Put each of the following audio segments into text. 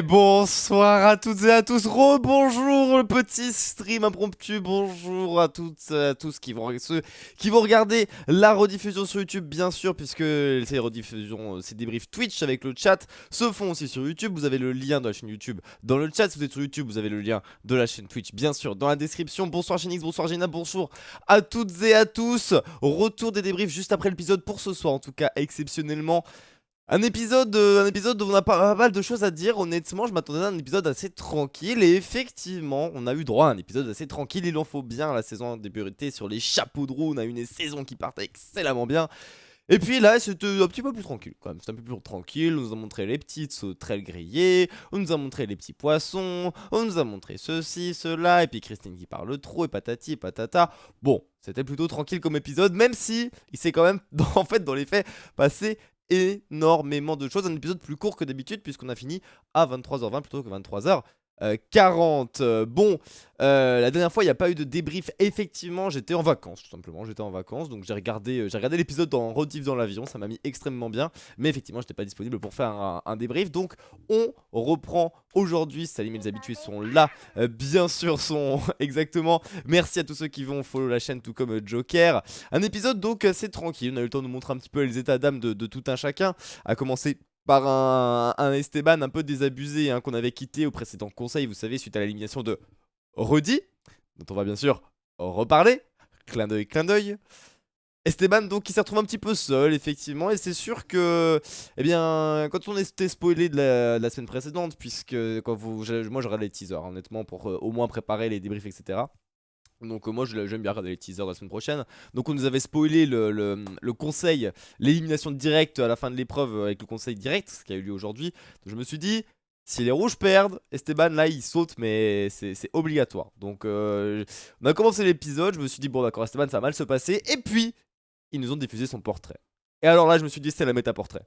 Bonsoir à toutes et à tous, rebonjour le petit stream impromptu, bonjour à toutes et à tous ceux qui vont regarder la rediffusion sur YouTube bien sûr, puisque ces rediffusions, ces débriefs Twitch avec le chat se font aussi sur YouTube. Vous avez le lien de la chaîne YouTube dans le chat. Si vous êtes sur YouTube, vous avez le lien de la chaîne Twitch bien sûr dans la description. Bonsoir Chénix, bonsoir Géna, bonjour à toutes et à tous. Retour des débriefs juste après l'épisode pour ce soir, en tout cas exceptionnellement. Un épisode où on a pas mal de choses à dire. Honnêtement, je m'attendais à un épisode assez tranquille. Et effectivement, on a eu droit à un épisode assez tranquille. Il en faut bien. La saison a débuté sur les chapeaux de roue. On a eu une saison qui partait excellemment bien. Et puis là, c'était un petit peu plus tranquille quand même. C'était un peu plus tranquille. On nous a montré les petites sauterelles grillées. On nous a montré les petits poissons. On nous a montré ceci, cela. Et puis Christine qui parle trop. Et patati et patata. Bon, c'était plutôt tranquille comme épisode. Même si il s'est quand même, en fait, dans les faits, passé énormément de choses. Un épisode plus court que d'habitude puisqu'on a fini à 23h20 plutôt que 23h40. Bon, la dernière fois il n'y a pas eu de débrief. Effectivement j'étais en vacances tout simplement. J'étais en vacances donc j'ai regardé l'épisode en rediff dans l'avion. Ça m'a mis extrêmement bien. Mais effectivement j'étais pas disponible pour faire un débrief. Donc on reprend aujourd'hui. Salim et les habitués sont là. Bien sûr sont exactement. Merci à tous ceux qui vont follow la chaîne tout comme Joker. Un épisode donc assez tranquille. On a eu le temps de nous montrer un petit peu les états d'âme de tout un chacun. À commencer par un Esteban un peu désabusé hein, qu'on avait quitté au précédent conseil, vous savez, suite à l'élimination de Rudy, dont on va bien sûr reparler. Clin d'œil, clin d'œil. Esteban donc qui s'est retrouvé un petit peu seul effectivement, et c'est sûr que eh bien quand on était spoilé de la semaine précédente, puisque moi je regarde les teasers hein, honnêtement pour au moins préparer les débriefs etc. Donc moi j'aime bien regarder les teasers de la semaine prochaine. Donc on nous avait spoilé le conseil, l'élimination directe à la fin de l'épreuve avec le conseil direct, ce qui a eu lieu aujourd'hui. Donc je me suis dit, si les rouges perdent, Esteban là il saute mais c'est obligatoire. Donc on a commencé l'épisode, je me suis dit bon d'accord Esteban ça va mal se passer. Et puis ils nous ont diffusé son portrait. Et alors là je me suis dit c'est la méta-portrait.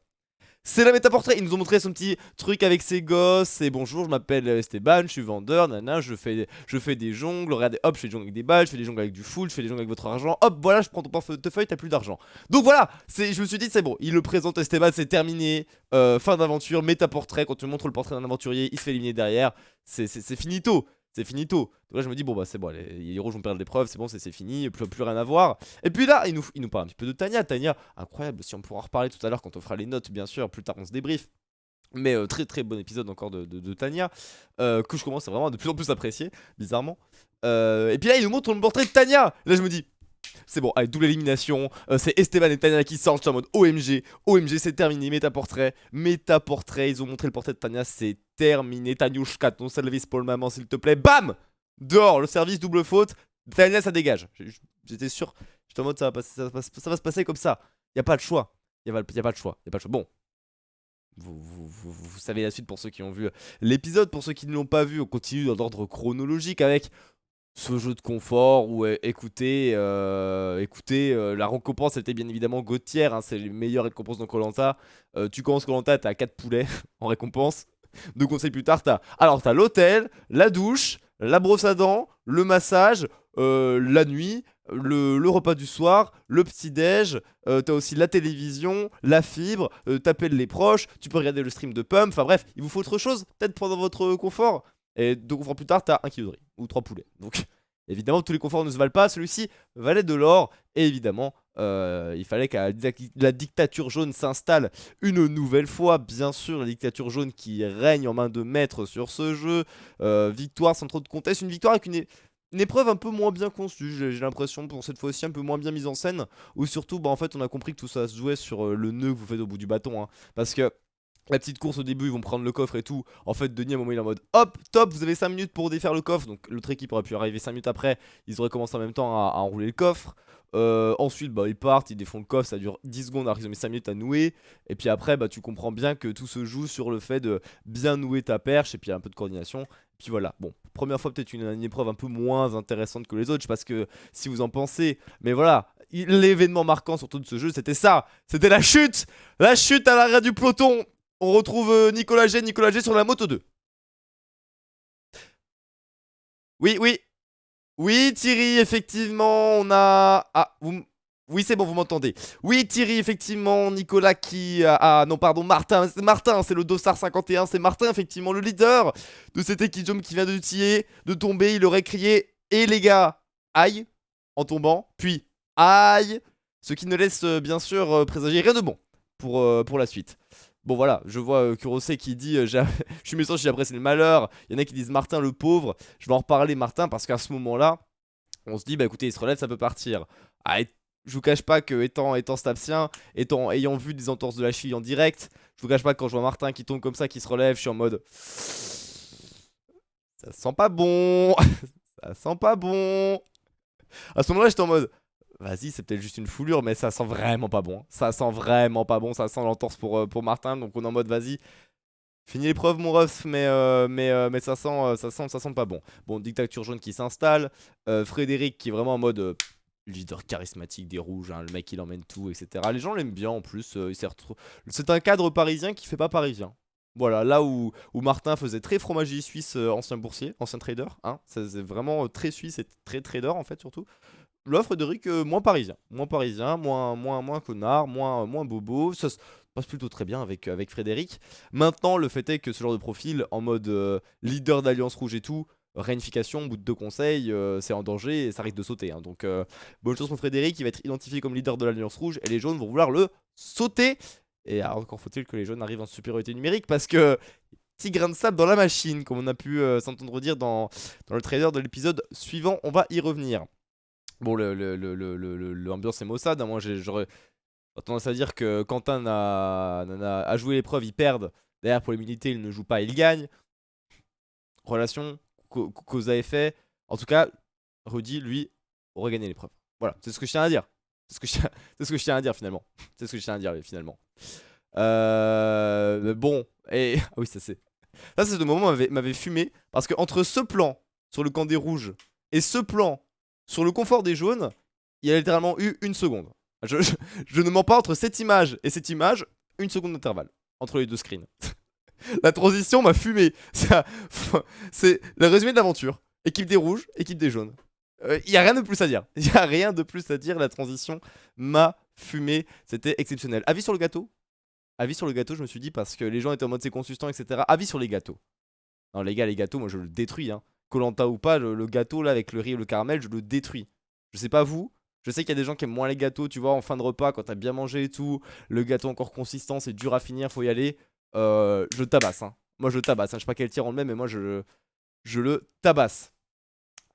C'est la méta-portrait, ils nous ont montré son petit truc avec ses gosses. Et bonjour, je m'appelle Esteban, je suis vendeur, nana, je fais des jongles. Regardez, hop, je fais des jongles avec des balles, je fais des jongles avec du full, je fais des jongles avec votre argent. Hop, voilà, je prends ton portefeuille, t'as plus d'argent. Donc voilà, je me suis dit, c'est bon, il le présente Esteban, c'est terminé. Fin d'aventure, méta-portrait, quand tu montres le portrait d'un aventurier, il se fait éliminer derrière. C'est finito. C'est finito. Donc là, je me dis, bon, bah c'est bon, les rouges vont perdre l'épreuve, c'est bon, c'est fini, plus rien à voir. Et puis là, il nous parle un petit peu de Tania. Tania, incroyable, si on pourra en reparler tout à l'heure quand on fera les notes, bien sûr, plus tard on se débrief. Mais très très bon épisode encore de Tania, que je commence vraiment à de plus en plus apprécier, bizarrement. Et puis là, il nous montre le portrait de Tania. Là, je me dis, c'est bon, allez, double élimination. C'est Esteban et Tania qui sortent. Je suis en mode OMG. OMG, c'est terminé. Méta-portrait. Méta-portrait. Ils ont montré le portrait de Tania. C'est terminé. Taniushka, ton service pour le maman, s'il te plaît. Bam! Dehors, le service, double faute. Tania, ça dégage. J'étais sûr. J'étais en mode, ça va se passer comme ça. Y a pas de choix. Y a pas de choix. Y a pas de choix. Bon. Vous savez la suite pour ceux qui ont vu l'épisode. Pour ceux qui ne l'ont pas vu, on continue dans l'ordre chronologique avec ce jeu de confort où écoutez, la récompense c'était bien évidemment Gauthier, hein, c'est les meilleures récompenses dans koh. Tu commences koh, t'as 4 poulets en récompense. 2 conseils plus tard, t'as l'hôtel, la douche, la brosse à dents, le massage, la nuit, le repas du soir, le petit-déj, t'as aussi la télévision, la fibre, t'appelles les proches, tu peux regarder le stream de Pump, enfin bref, il vous faut autre chose, peut-être pendant votre confort. Et 2 conforts plus tard, t'as 1 kg de riz, ou 3 poulets. Donc évidemment, tous les conforts ne se valent pas, celui-ci valait de l'or, et évidemment, il fallait que la dictature jaune s'installe une nouvelle fois. Bien sûr, la dictature jaune qui règne en main de maître sur ce jeu. Victoire sans trop de conteste, une victoire avec une épreuve un peu moins bien conçue, j'ai l'impression, pour cette fois-ci un peu moins bien mise en scène. Ou surtout, bah, en fait, on a compris que tout ça se jouait sur le nœud que vous faites au bout du bâton. Hein, parce que la petite course au début, ils vont prendre le coffre et tout. En fait, Denis, à un moment, il est en mode hop, top, vous avez 5 minutes pour défaire le coffre. Donc, l'autre équipe aurait pu arriver 5 minutes après. Ils auraient commencé en même temps à enrouler le coffre. Ensuite, bah, ils partent, ils défont le coffre. Ça dure 10 secondes. Alors qu'ils ont mis 5 minutes à nouer. Et puis après, bah, tu comprends bien que tout se joue sur le fait de bien nouer ta perche. Et puis, un peu de coordination. Et puis voilà. Bon, première fois, peut-être une épreuve un peu moins intéressante que les autres. Je sais pas si vous en pensez. Mais voilà. L'événement marquant surtout de ce jeu, c'était ça. C'était la chute. La chute à l'arrière du peloton. On retrouve Nicolas G sur la moto 2. Oui, oui. Oui, Thierry, effectivement, on a... Ah, Oui, c'est bon, vous m'entendez. Oui, Thierry, effectivement, Nicolas qui... Ah, non, pardon, Martin, c'est Martin, c'est le Dossard 51, c'est Martin, effectivement, le leader de cet Equidjump qui vient de tuer, de tomber, il aurait crié « Et les gars, aïe !» en tombant, puis « Aïe !» Ce qui ne laisse, bien sûr, présager rien de bon pour la suite. Bon, voilà, je vois Kurosé qui dit je suis méchant, j'ai apprécié le malheur. Il y en a qui disent Martin, le pauvre. Je vais en reparler, Martin, parce qu'à ce moment-là, on se dit, bah écoutez, il se relève, ça peut partir. Ah, je vous cache pas que étant stabsien, ayant vu des entorses de la cheville en direct, je vous cache pas que quand je vois Martin qui tombe comme ça, qui se relève, je suis en mode... Ça sent pas bon. Ça sent pas bon. À ce moment-là, j'étais en mode... Vas-y, c'est peut-être juste une foulure, mais ça sent vraiment pas bon. Ça sent vraiment pas bon, ça sent l'entorse pour Martin, donc on est en mode, vas-y, finis l'épreuve, mon ref, mais ça sent pas bon. Bon, dictature jaune qui s'installe. Frédéric qui est vraiment en mode leader charismatique des rouges. Hein, le mec, il emmène tout, etc. Les gens l'aiment bien en plus. C'est un cadre parisien qui fait pas parisien. Voilà, là où Martin faisait très fromager suisse, ancien boursier, ancien trader. Hein, c'est vraiment très suisse et très trader en fait, surtout. Là, Frédéric, moins parisien. Moins connard, moins bobo. Ça se passe plutôt très bien avec Frédéric. Maintenant, le fait est que ce genre de profil, en mode leader d'Alliance Rouge et tout, réunification, au bout de 2 conseils, c'est en danger et ça risque de sauter. Hein. Donc, bonne chance pour Frédéric, il va être identifié comme leader de l'Alliance Rouge et les jaunes vont vouloir le sauter. Et alors, encore faut-il que les jaunes arrivent en supériorité numérique parce que petit grain de sable dans la machine, comme on a pu s'entendre dire dans le trailer de l'épisode suivant, on va y revenir. Bon, l'ambiance est maussade. Hein. Moi, j'aurais tendance à dire que Quentin a joué l'épreuve, ils perdent. D'ailleurs, pour les militaires, il ne joue pas, il gagne. Relation, cause à effet. En tout cas, Rudy, lui, aurait gagné l'épreuve. Voilà, c'est ce que je tiens à dire. C'est ce que je tiens à dire finalement. C'est ce que je tiens à dire finalement. Bon, et. Ah oui, ça c'est. Ça, c'est le moment où m'avait fumé. Parce que entre ce plan sur le camp des rouges et ce plan sur le confort des jaunes, il y a littéralement eu 1 seconde. Je ne mens pas, entre cette image et cette image, 1 seconde d'intervalle entre les deux screens. La transition m'a fumé. C'est le résumé de l'aventure. Équipe des rouges, équipe des jaunes. Il n'y a rien de plus à dire. Il n'y a rien de plus à dire. La transition m'a fumé. C'était exceptionnel. Avis sur le gâteau? Avis sur le gâteau, je me suis dit, parce que les gens étaient en mode c'est consistant, etc. Avis sur les gâteaux. Non, les gars, les gâteaux, moi je le détruis. Hein. Koh-Lanta ou pas, le gâteau là avec le riz et le caramel, je le détruis. Je sais pas vous. Je sais qu'il y a des gens qui aiment moins les gâteaux, tu vois, en fin de repas, quand t'as bien mangé et tout. Le gâteau encore consistant, c'est dur à finir, faut y aller. Je le tabasse. Hein. Moi je le tabasse. Hein. Je sais pas quel tir on le met, mais moi je le tabasse.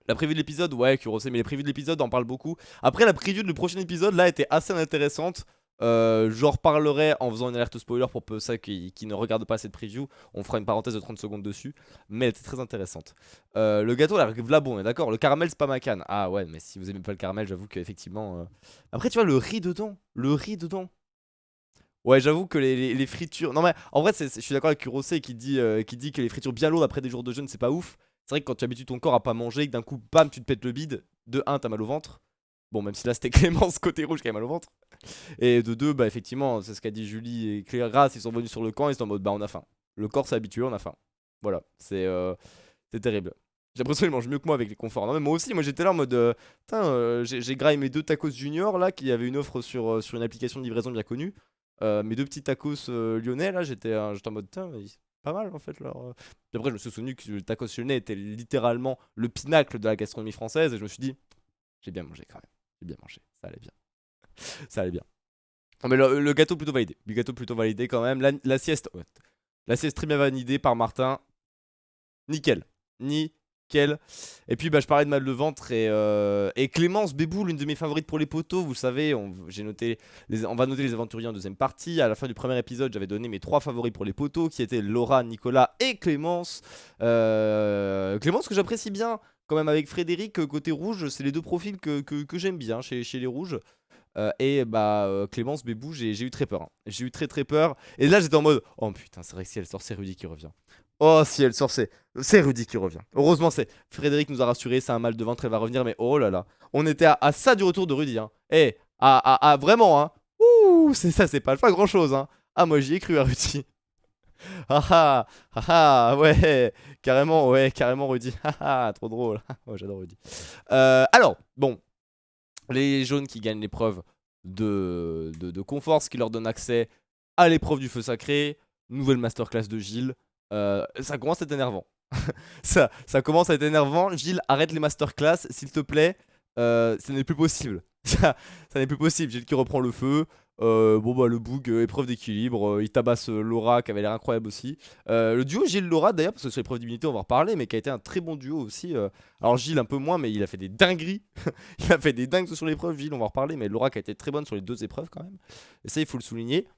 La preview de l'épisode, ouais, Kurosé, mais les previews de l'épisode en parlent beaucoup. Après, la preview du prochain épisode, là, était assez intéressante. J'en reparlerai en faisant une alerte spoiler pour ceux qui ne regardent pas cette preview. On fera une parenthèse de 30 secondes dessus. Mais elle était très intéressante. Le gâteau, là, là bon, on est d'accord. Le caramel, c'est pas ma canne. Ah ouais, mais si vous aimez pas le caramel, j'avoue qu'effectivement. Après, tu vois, le riz dedans. Le riz dedans. Ouais, j'avoue que les fritures. Non, mais en vrai, je suis d'accord avec Kurosé qui dit que les fritures bien lourdes après des jours de jeûne, c'est pas ouf. C'est vrai que quand tu habitues ton corps à pas manger, que d'un coup, bam, tu te pètes le bide. De 1, t'as mal au ventre. Bon, même si là, c'était Clémence côté rouge qui a mal au ventre. Et de 2, bah, effectivement, c'est ce qu'a dit Julie et Cléra. Ils sont venus sur le camp et ils sont en mode, bah, on a faim. Le corps s'est habitué, on a faim. Voilà, c'est terrible. J'ai l'impression qu'ils mangent mieux que moi avec les conforts. Non, mais moi aussi, moi j'étais là en mode, putain, j'ai graillé mes 2 tacos junior là, qui avait une offre sur une application de livraison bien connue. Mes 2 petits tacos lyonnais là, j'étais en mode, putain, pas mal en fait. Puis après, je me suis souvenu que le tacos lyonnais était littéralement le pinacle de la gastronomie française et je me suis dit, j'ai bien mangé quand même. J'ai bien mangé, ça allait bien. Ça allait bien. Non, mais le gâteau plutôt validé. Le gâteau plutôt validé quand même. La sieste. Ouais. La sieste très bien validée par Martin. Nickel. Nickel. Et puis bah, je parlais de mal de ventre et Clémence Bébou, l'une de mes favorites pour les poteaux. Vous savez, on va noter les aventuriers en deuxième partie. À la fin du premier épisode, j'avais donné mes 3 favoris pour les poteaux qui étaient Laura, Nicolas et Clémence. Clémence que j'apprécie bien quand même avec Frédéric. Côté rouge, c'est les 2 profils que j'aime bien chez les rouges. Et bah Clémence Bébou, j'ai eu très peur. Hein. J'ai eu très peur. Et là j'étais en mode, oh putain, c'est vrai que si elle sort, c'est Rudy qui revient. Oh, si elle sort, c'est Rudy qui revient. Heureusement, c'est Frédéric nous a rassuré, c'est un mal de ventre, elle va revenir. Mais oh là là, on était à ça du retour de Rudy. Hein. Et vraiment, hein. Ouh, c'est ça, c'est pas grand chose. Hein. Ah, moi j'y ai cru à Rudy. Ouais, carrément Rudy. Trop drôle. Oh, j'adore Rudy. Alors, bon. Les jaunes qui gagnent l'épreuve, de confort, ce qui leur donne accès à l'épreuve du feu sacré, nouvelle masterclass de Gilles. Ça commence à être énervant. Ça commence à être énervant. Gilles, arrête les masterclass, s'il te plaît. Ça n'est plus possible. Ça n'est plus possible. Gilles qui reprend le feu. Bon bah le boug, épreuve d'équilibre, il tabasse Laura qui avait l'air incroyable aussi. Le duo Gilles-Laura d'ailleurs, parce que sur l'épreuve d'immunité on va en reparler, mais qui a été un très bon duo aussi. Alors Gilles un peu moins, mais il a fait des dingueries. Il a fait des dingues sur l'épreuve, Gilles on va en reparler, mais Laura qui a été très bonne sur les deux épreuves quand même. Et ça il faut le souligner.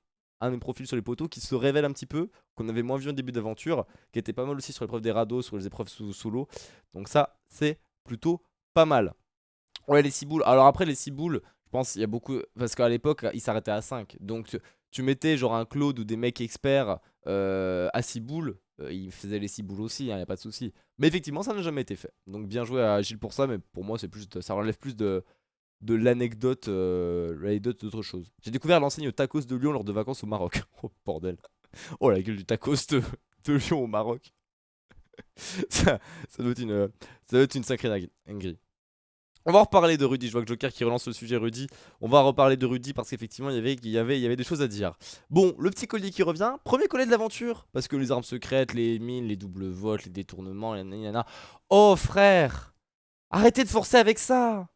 Un des profils sur les poteaux qui se révèle un petit peu, qu'on avait moins vu au début d'aventure, qui était pas mal aussi sur l'épreuve des radeaux, sur les épreuves sous l'eau. Donc ça c'est plutôt pas mal. Ouais, les ciboules. Alors après, les ciboules, je pense il y a beaucoup. Parce qu'à l'époque, ils s'arrêtaient à 5. Donc tu mettais genre un Claude ou des mecs experts à ciboules. Ils faisaient les ciboules aussi, il n'y a pas de souci. Mais effectivement, ça n'a jamais été fait. Donc bien joué à Gilles pour ça, mais pour moi, c'est plus, ça relève plus de l'anecdote d'autre chose. J'ai découvert l'enseigne tacos de Lyon lors de vacances au Maroc. Oh bordel. Oh la gueule du tacos de Lyon au Maroc. ça, ça doit être une sacrée dinguerie. On va reparler de Rudy, je vois que Joker qui relance le sujet Rudy. On va reparler de Rudy parce qu'effectivement il y avait des choses à dire. Bon, le petit collier qui revient, premier collier de l'aventure. Parce que les armes secrètes, les mines, les doubles votes, les détournements, nanana. Oh frère, arrêtez de forcer avec ça.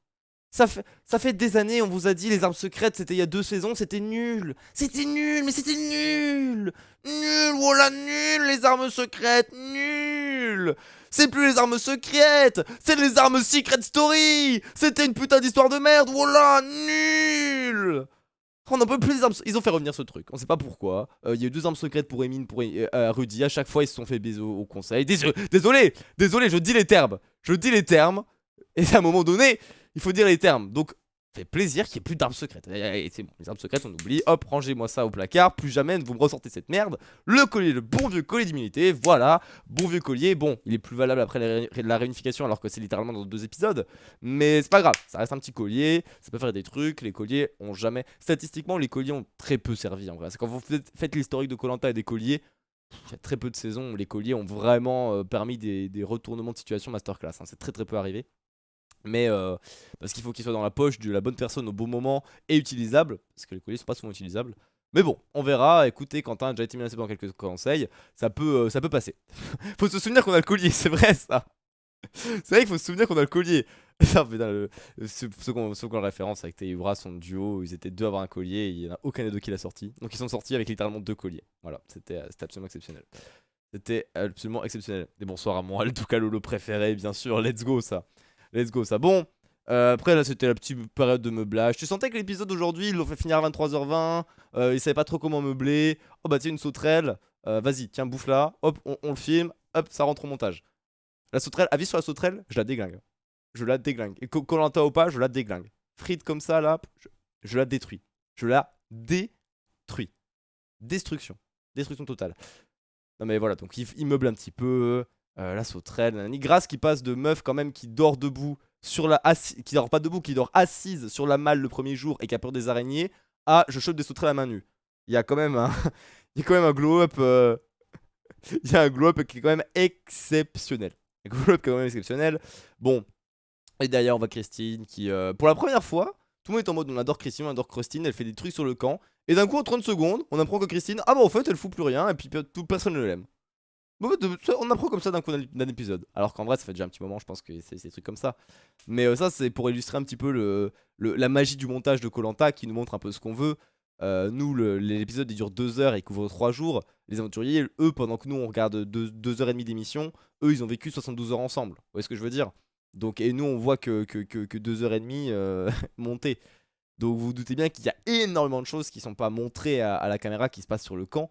Ça fait des années, on vous a dit les armes secrètes, c'était il y a 2 saisons, c'était nul. C'était nul, mais c'était nul. Nul, voilà nul, les armes secrètes, nul. C'est plus les armes secrètes, c'est les armes Secret Story. C'était une putain d'histoire de merde, voilà, nul. On n'en peut plus des armes. Ils ont fait revenir ce truc, on sait pas pourquoi. Il y a eu 2 armes secrètes pour Emine, pour Rudy. À chaque fois, ils se sont fait baiser au conseil. Désolé, je dis les termes. Je dis les termes. Et à un moment donné, il faut dire les termes. Donc, fait plaisir qu'il n'y ait plus d'armes secrètes. C'est bon, les armes secrètes, on oublie. Hop, rangez-moi ça au placard. Plus jamais vous me ressortez cette merde. Le collier, le bon vieux collier d'immunité. Voilà, bon vieux collier. Bon, il est plus valable après la réunification alors que c'est littéralement dans 2 épisodes. Mais c'est pas grave, ça reste un petit collier. Ça peut faire des trucs. Les colliers ont jamais. Statistiquement, les colliers ont très peu servi en vrai. C'est quand vous faites l'historique de Koh Lanta et des colliers. Il y a très peu de saisons où les colliers ont vraiment permis des retournements de situation masterclass. Hein. C'est très très peu arrivé. Mais parce qu'il faut qu'il soit dans la poche de la bonne personne au bon moment et utilisable. Parce que les colliers sont pas souvent utilisables. Mais bon, on verra. Écoutez, Quentin a déjà été menacé par quelques conseils. Ça peut passer. Faut se souvenir qu'on a le collier, c'est vrai ça. C'est vrai qu'il faut se souvenir qu'on a le collier. Ah, putain, ceux qui ont la référence avec Teyura, son duo, ils étaient 2 à avoir un collier et il n'y en a aucun des 2 qui l'a sorti. Donc ils sont sortis avec littéralement 2 colliers. Voilà, c'était absolument exceptionnel. C'était absolument exceptionnel. Et bonsoir à moi, le Touka Lolo préféré, bien sûr. Let's go ça. Let's go ça. Bon, après là c'était la petite période de meublage. Tu sentais que l'épisode d'aujourd'hui ils l'ont fait finir à 23h20. Ils savaient pas trop comment meubler. Oh bah tiens une sauterelle. Vas-y, tiens bouffe là. Hop, on le filme. Hop, ça rentre au montage. La sauterelle, avis sur la sauterelle, je la déglingue. Je la déglingue. Et Koh Lanta ou pas, je la déglingue. Frite comme ça là, je la détruis. Je la détruis. Destruction. Destruction totale. Non mais voilà, donc il meuble un petit peu. La sauterelle, nanani. Grace qui passe de meuf quand même qui dort debout sur la qui dort pas debout, qui dort assise sur la malle le premier jour et qui a peur des araignées, à je chope des sauterelles à main nue. Il y a quand même un il y a quand même un glow up il y a un glow up qui est quand même exceptionnel. Un glow up quand même exceptionnel. Bon, et derrière on voit Christine qui pour la première fois, tout le monde est en mode on adore Christine, on adore Christine, elle fait des trucs sur le camp et d'un coup en 30 secondes, on apprend que Christine ah bah en fait elle fout plus rien et puis personne ne l'aime. Bon, on apprend comme ça d'un coup d'un épisode. Alors qu'en vrai, ça fait déjà un petit moment, je pense que c'est des trucs comme ça. Mais ça, c'est pour illustrer un petit peu la magie du montage de Koh Lanta qui nous montre un peu ce qu'on veut. Nous, l'épisode il dure 2 heures et il couvre 3 jours. Les aventuriers, eux, pendant que nous on regarde 2 heures et demie d'émission, eux ils ont vécu 72 heures ensemble. Vous voyez ce que je veux dire? Donc, et nous on voit que 2 heures et demie montées. Donc vous vous doutez bien qu'il y a énormément de choses qui sont pas montrées à la caméra qui se passent sur le camp.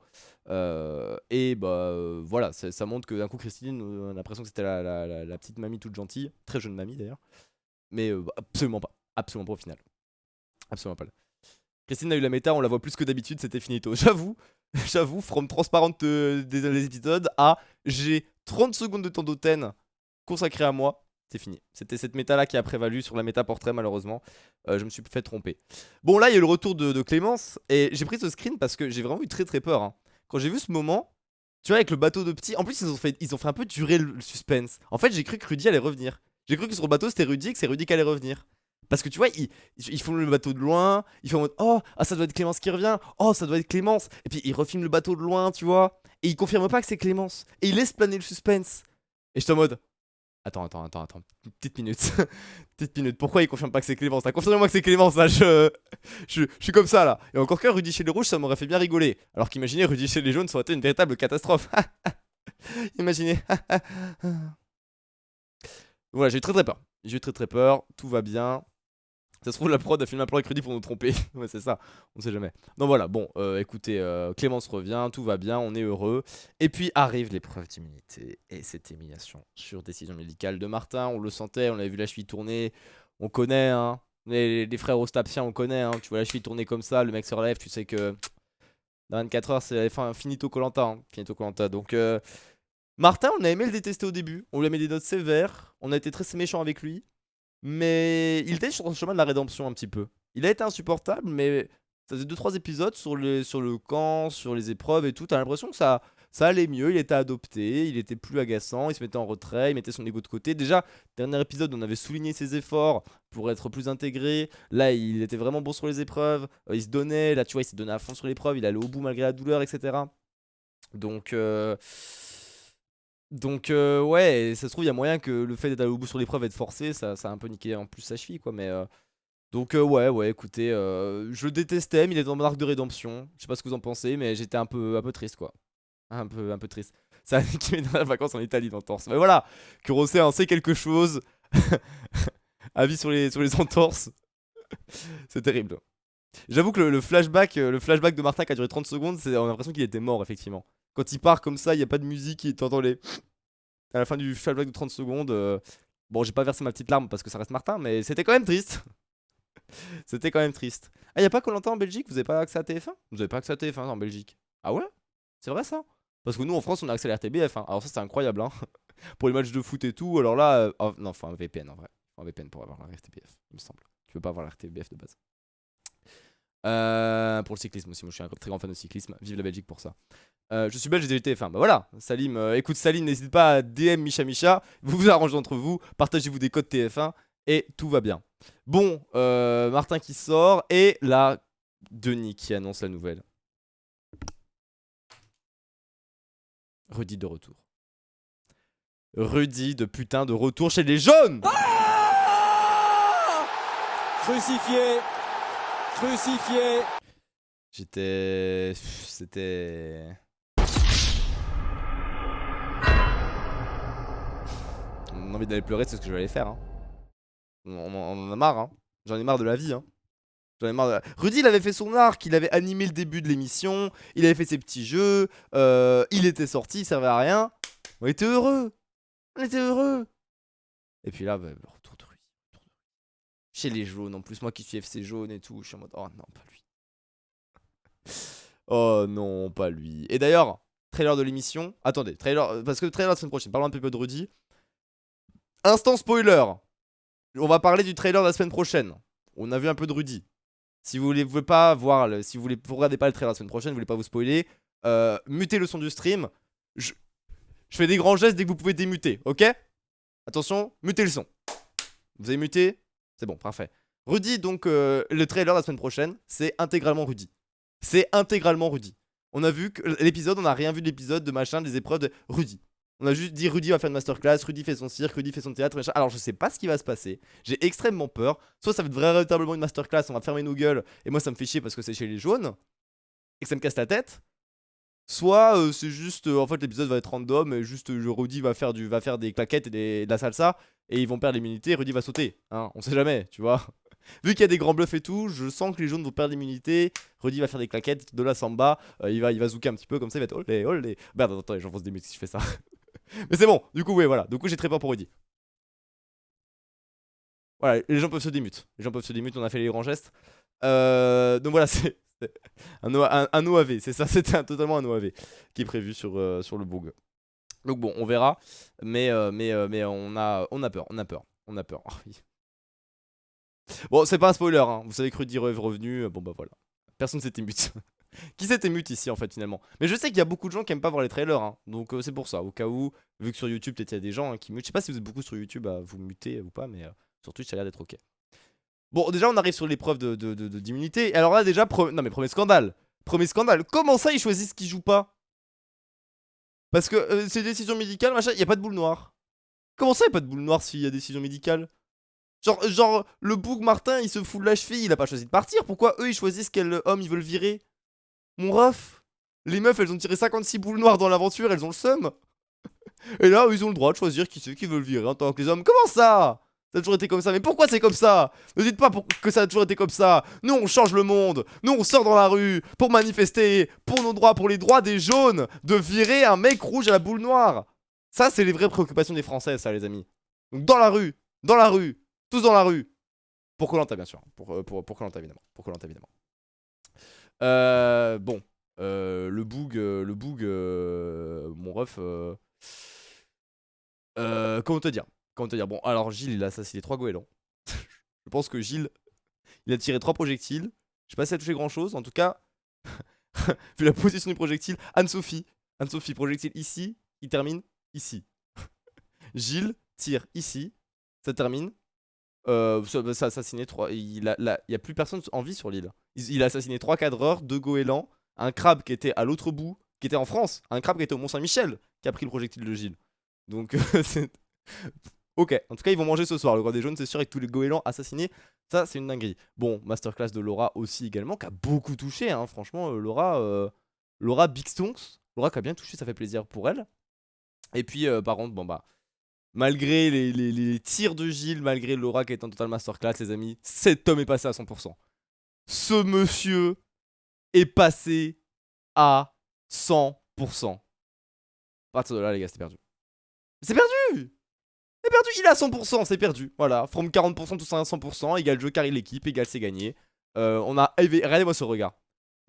Et bah voilà, ça montre que d'un coup Christine, on a l'impression que c'était la petite mamie toute gentille, très jeune mamie d'ailleurs. Mais absolument pas au final. Absolument pas. Christine a eu la méta, on la voit plus que d'habitude, c'était finito. J'avoue, from transparente des épisodes à j'ai 30 secondes de temps d'antenne consacré à moi. C'est fini. C'était cette méta là qui a prévalu sur la méta portrait malheureusement. Je me suis fait tromper. Bon là il y a eu le retour de Clémence. Et j'ai pris ce screen parce que j'ai vraiment eu très très peur. Hein. Quand j'ai vu ce moment, tu vois avec le bateau de petit. En plus ils ont fait un peu durer le suspense. En fait j'ai cru que Rudy allait revenir. J'ai cru que sur le bateau c'était Rudy et que c'est Rudy qui allait revenir. Parce que tu vois, ils font le bateau de loin, ils font en mode oh, ah, ça doit être Clémence qui revient, oh, ça doit être Clémence. Et puis ils refilment le bateau de loin, tu vois. Et ils confirment pas que c'est Clémence. Et ils laissent planer le suspense. Et j'étais en mode attends. Petite minute. Petite minute. Pourquoi ils confirment pas que c'est Clémence là? Confirmez-moi que c'est Clémence là. Je suis comme ça là. Et encore que Rudy chez les rouges, ça m'aurait fait bien rigoler. Alors qu'imaginez Rudy chez les jaunes, ça aurait été une véritable catastrophe. Imaginez. Voilà, j'ai eu très peur. J'ai eu très peur. Tout va bien. Ça se trouve, la prod a filmé un plan avec Rudy pour nous tromper. Ouais, c'est ça, on sait jamais. Donc voilà, bon, écoutez, Clémence revient, tout va bien, on est heureux. Et puis arrivent l'épreuve d'immunité et cette élimination sur décision médicale de Martin. On le sentait, on avait vu la cheville tourner. On connaît, hein. Les frères Ostapsiens, on connaît, hein. Tu vois la cheville tourner comme ça, le mec se relève, tu sais que dans 24 heures, c'est finito Koh-Lanta. Hein. Finito Koh-Lanta. Donc, Martin, on a aimé le détester au début. On lui a mis des notes sévères. On a été très méchants avec lui. Mais il était sur le chemin de la rédemption un petit peu. Il a été insupportable, mais ça faisait 2-3 épisodes sur le camp, sur les épreuves et tout. T'as l'impression que ça allait mieux, il était adopté, il était plus agaçant, il se mettait en retrait, il mettait son ego de côté. Déjà, dernier épisode, on avait souligné ses efforts pour être plus intégré. Là, il était vraiment bon sur les épreuves, il se donnait, là tu vois, il s'est donné à fond sur l'épreuve, il allait au bout malgré la douleur, etc. Donc, ouais, ça se trouve, il y a moyen que le fait d'être allé au bout sur l'épreuve et de forcer, ça a un peu niqué en plus sa cheville, quoi. Mais donc, ouais, écoutez, je le détestais, mais il est dans mon arc de rédemption. Je sais pas ce que vous en pensez, mais j'étais un peu triste, quoi. Un peu triste. Ça a niqué mes dernières vacances en Italie d'entorse. Mais voilà, que Rosset en sait quelque chose. Avis sur les entorses. C'est terrible. J'avoue que le flashback de Martin qui a duré 30 secondes, on a l'impression qu'il était mort, effectivement. Quand il part comme ça, il n'y a pas de musique, et t'entends les. À la fin du flashback de 30 secondes. Bon, j'ai pas versé ma petite larme parce que ça reste Martin, mais c'était quand même triste. C'était quand même triste. Ah, y a pas Koh en Belgique? Vous avez pas accès à TF1? Vous avez pas accès à TF1 en Belgique? Ah ouais? C'est vrai ça? Parce que nous en France on a accès à la RTBF. Hein. Alors ça c'est incroyable hein. Pour les matchs de foot et tout. Alors là, oh, non, faut un VPN en vrai. Faut un VPN pour avoir la RTBF, il me semble. Tu peux pas avoir la RTBF de base. Pour le cyclisme aussi, moi je suis un très grand fan de cyclisme. Vive la Belgique pour ça. Je suis belge, j'ai déjà TF1. Bah voilà, Salim, écoute Salim, n'hésite pas à DM Micha. Vous vous arrangez entre vous, partagez-vous des codes TF1 et tout va bien. Bon, Martin qui sort et là, Denis qui annonce la nouvelle. Rudy de retour. Rudy de putain de retour chez les jaunes. Crucifié. Crucifié. C'était... On a envie d'aller pleurer, c'est ce que je vais aller faire. Hein. On en a marre. Hein. J'en ai marre de la vie. Hein. J'en ai marre de la... Rudy, il avait fait son arc, il avait animé le début de l'émission, il avait fait ses petits jeux, il était sorti, il servait à rien. On était heureux. On était heureux. Et puis là, bah, retour de Rudy. Chez les jaunes, en plus, moi qui suis FC jaune et tout, je suis en mode, oh non, pas lui. Oh non, pas lui. Et d'ailleurs, trailer de l'émission. Attendez, trailer. Parce que trailer la semaine prochaine, parlons un peu de Rudy. Instant spoiler. On va parler du trailer de la semaine prochaine. On a vu un peu de Rudy. Si vous voulez pas voir, si vous regardez pas le trailer la semaine prochaine, vous voulez pas vous spoiler, mutez le son du stream. Je fais des grands gestes dès que vous pouvez démuter, ok? Attention, mutez le son. Vous avez muté? C'est bon, parfait. Rudy, donc, le trailer de la semaine prochaine, c'est intégralement Rudy. C'est intégralement Rudy. On a vu que l'épisode, on n'a rien vu de l'épisode de machin, des épreuves de Rudy. On a juste dit Rudy va faire une masterclass, Rudy fait son cirque, Rudy fait son théâtre, machin. Alors je sais pas ce qui va se passer. J'ai extrêmement peur. Soit ça va être véritablement une masterclass, on va fermer nos gueules, et moi ça me fait chier parce que c'est chez les jaunes, et que ça me casse la tête. Soit c'est juste, en fait l'épisode va être random, et juste Rudy va faire des claquettes et de la salsa, et ils vont perdre l'immunité, Rudy va sauter. Hein, on sait jamais, tu vois. Vu qu'il y a des grands bluffs et tout, je sens que les jaunes vont perdre l'immunité. Rudy va faire des claquettes, de la samba, il va zouker un petit peu comme ça, il va être olé olé. Merde, attends, j'enfonce des mutes si je fais ça. Mais c'est bon, du coup, ouais, voilà. Du coup, j'ai très peur pour Rudy. Voilà, les gens peuvent se démuter. Les gens peuvent se démuter, on a fait les grands gestes. Donc voilà, c'est un OAV, c'est ça, c'était totalement un OAV qui est prévu sur le bug. Donc bon, on verra. Mais on a peur, on a peur. Oh, oui. Bon, c'est pas un spoiler, hein. Vous savez que Rudy est revenu. Bon bah voilà. Personne s'est émute. Qui s'est émute ici en fait finalement? Mais je sais qu'il y a beaucoup de gens qui aiment pas voir les trailers. Hein. Donc c'est pour ça. Au cas où, vu que sur YouTube, peut-être il y a des gens hein, qui mutent. Je sais pas si vous êtes beaucoup sur YouTube à vous muter ou pas, mais sur Twitch, ça a l'air d'être ok. Bon, déjà, on arrive sur l'épreuve d'immunité. Alors là, déjà, non mais premier scandale. Premier scandale. Comment ça, ils choisissent qui joue pas? Parce que c'est décision médicale, machin, y a pas de boule noire. Comment ça, y a pas de boule noire s'il y a décision médicale? Genre, le bouc Martin, il se fout de la cheville, il a pas choisi de partir. Pourquoi eux, ils choisissent quel homme ils veulent virer? Mon ref, les meufs, elles ont tiré 56 boules noires dans l'aventure, elles ont le seum. Et là, ils ont le droit de choisir qui c'est qu'ils veulent virer en tant que les hommes. Comment ça? Ça a toujours été comme ça. Mais pourquoi c'est comme ça? Ne dites pas que ça a toujours été comme ça. Nous, on change le monde. Nous, on sort dans la rue pour manifester pour nos droits, pour les droits des jaunes, de virer un mec rouge à la boule noire. Ça, c'est les vraies préoccupations des Français, ça, les amis. Donc, dans la rue, tous dans la rue. Pour Koh Lanta, bien sûr. Pour Koh Lanta, évidemment. Pour Koh Lanta, évidemment. Bon. Mon ref. Comment te dire? Comment te dire? Bon, alors Gilles, il a assassiné 3 goélands. Je pense que Gilles, il a tiré 3 projectiles. Je sais pas si ça a touché grand chose. En tout cas, vu la position du projectile, Anne-Sophie, projectile ici, il termine ici. Gilles tire ici, ça termine. Ça a assassiné 3. Il y a plus personne en vie sur l'île. Il a assassiné 3 cadreurs, 2 goélands, un crabe qui était à l'autre bout, qui était en France, un crabe qui était au Mont-Saint-Michel, qui a pris le projectile de Gilles. Donc, c'est. Ok, en tout cas, ils vont manger ce soir. Le roi des jaunes, c'est sûr, avec tous les goélands assassinés. Ça, c'est une dinguerie. Bon, masterclass de Laura aussi également, qui a beaucoup touché, hein. Franchement, Laura Big Stonks. Laura qui a bien touché, ça fait plaisir pour elle. Et puis, par contre, bon bah, malgré les tirs de Gilles, malgré Laura qui est en total masterclass, les amis, cet homme est passé à 100%. Ce monsieur est passé à 100%. À partir de là, les gars, c'est perdu. C'est perdu! C'est perdu, il est à 100%, c'est perdu. Voilà, from 40%, tout ça à 100%, égale je carry l'équipe, égale c'est gagné. Regardez-moi ce regard.